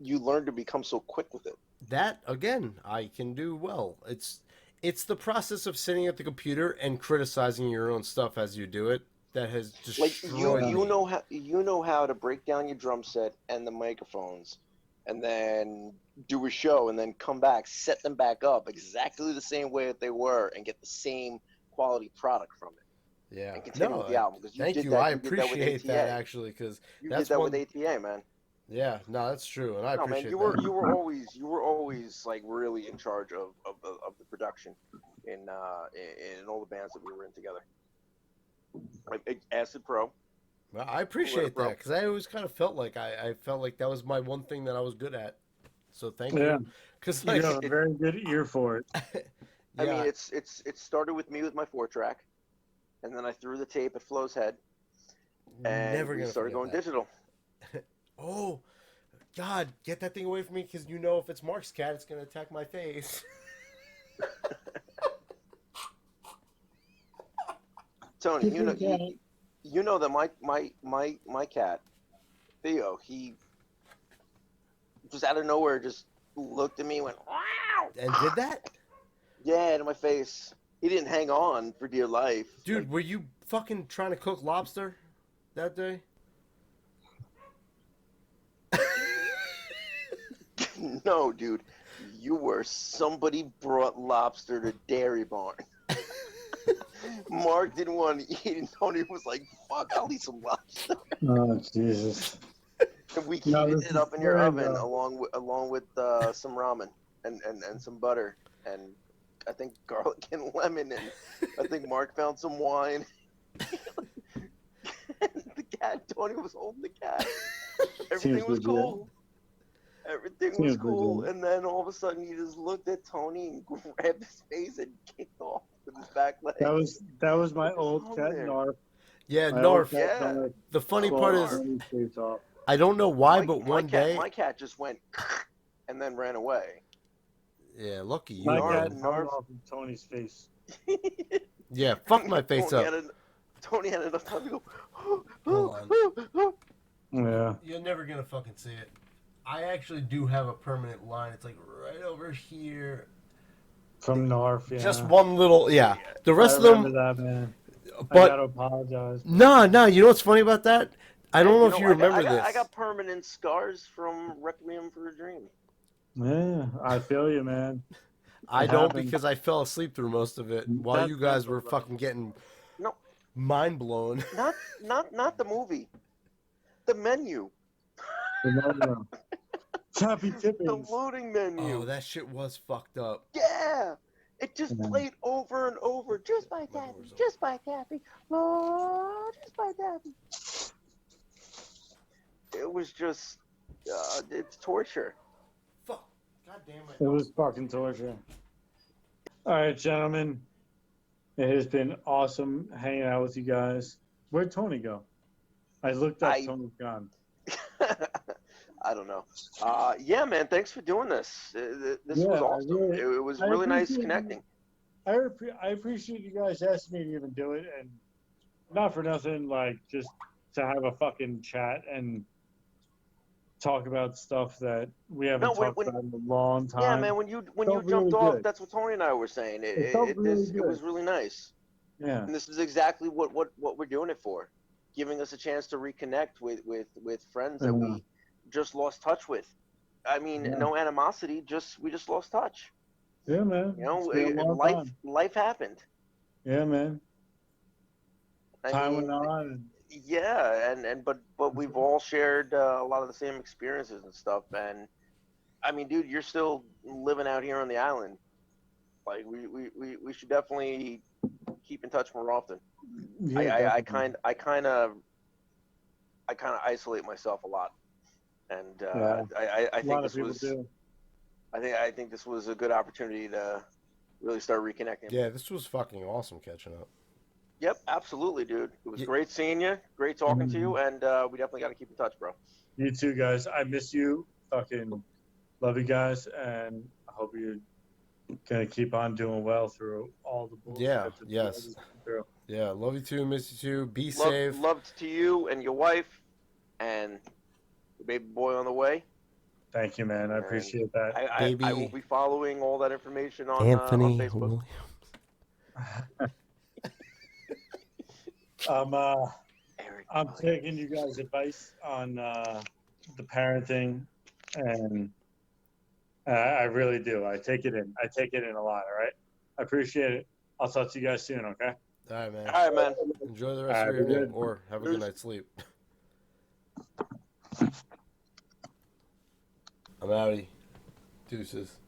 learn to become so quick with it. That again, I can do well. It's the process of sitting at the computer and criticizing your own stuff as you do it that has Like destroyed me. you know how to break down your drum set and the microphones, and then do a show, and then come back, set them back up exactly the same way that they were, and get the same quality product from it, Yeah. and continue No, with the album. Because thank you. I you did that with appreciate that ATA. actually because You did that's that with one. ATA, man. Yeah. No, that's true, and I No, man, appreciate that. you were always like really in charge of the production in all the bands that we were in together. Like Acid Pro, Well, I Loretta appreciate Pro. that because I always kind of felt like I felt like that was my one thing that I was good at. So thank Yeah, you. Because you like, have a very good ear for it. I mean, yeah, it started with me with my 4-track, and then I threw the tape at Flo's head, and never we gonna started forget going that. digital. Oh, God, get that thing away from me because you know if it's Mark's cat, it's gonna attack my face. Tony, Keep it down. you know that my cat Theo, he just out of nowhere just looked at me and went wow, And did that? yeah, to my face. He didn't hang on for dear life. Dude, Like, were you fucking trying to cook lobster that day? no, dude, you were somebody brought lobster to Dairy Barn. Mark didn't want to eat, and Tony was like, "Fuck, I'll eat some lobster." Oh Jesus! And we No, heated this it is up in your very oven along with some ramen and some butter and I think garlic and lemon, and I think Mark found some wine. The cat, Tony was holding the cat. Everything seems was legit. cool. Everything was Seems cool, legit. and then all of a sudden he just looked at Tony and grabbed his face and kicked off with his back legs. That was my What just old hung cat there? Narf. Yeah, My old Narf. cat Yeah, Narf The funny Uncle part clawed is, Narf. Tony's face off. I don't know why, but one day, My cat just went and then ran away. yeah, lucky you, My Narf, cat man. hung Narf. off of Tony's face. Yeah, fuck my face Tony up. had Tony had enough time to go. Hold on. Yeah. You're never gonna fucking see it. I actually do have a permanent line. It's like right over here. From Narf, yeah. Just one little, yeah. The I rest of remember them, that, man. I but gotta apologize. no, no. You know what's funny about that? I don't Hey, know you if know, you remember I this. got permanent scars from Requiem for a Dream. Yeah, I feel you, man. I It don't happened. because I fell asleep through most of it while That's you guys mental, were bro. fucking getting No, mind blown. not the movie. The menu. No. Choppy The Tippins. loading menu. Oh, that shit was fucked up. Yeah. It just Yeah. played over and over. Just by My Kathy. door's open. Just by Kathy. Oh, just by Kathy. It was just, it's torture. Fuck. God damn it. It was fucking torture. All right, gentlemen. It has been awesome hanging out with you guys. Where'd Tony go? I looked up. I- Tony's gone. I don't know. Yeah, man. Thanks for doing this. This was Yeah, awesome. It was I really nice appreciate connecting. I appreciate you guys asking me to even do it, and not for nothing, like just to have a fucking chat and talk about stuff that we haven't No, talked about in a long time. Yeah, man. When you Felt jumped really off, good. that's what Tony and I were saying. It felt really It good. was really nice. Yeah. And this is exactly what we're doing it for, giving us a chance to reconnect with friends that we just lost touch with. I mean, Yeah. no animosity, we just lost touch. Yeah, man. You know, It's been a long time. life happened. Yeah, man. I Time mean, went on. yeah, but we've all shared a lot of the same experiences and stuff. And I mean, dude, you're still living out here on the island. Like we should definitely keep in touch more often. Yeah, I kind of isolate myself a lot, and Yeah. I a think lot of this people was do. I think this was a good opportunity to really start reconnecting. Yeah, this was fucking awesome catching up. Yep, absolutely, dude. It was Ye- great seeing you. Great talking to you, and we definitely got to keep in touch, bro. You too, guys. I miss you. Fucking love you guys, and I hope you're gonna keep on doing well through all the bullshit Yeah, that the world yes. is going through. Yeah, love you too, miss you too. Be Love, safe. love to you and your wife, and your baby boy on the way. Thank you, man. I And appreciate that. I will Baby be following all that information on Anthony Facebook. Williams. Eric, I'm taking you guys' advice on the parenting, and I really do. I take it in. I take it in a lot. All right. I appreciate it. I'll talk to you guys soon. Okay. All right, man. all right, man. Enjoy the All rest right, of your be evening, good. or have a good night's sleep. I'm outie. Deuces.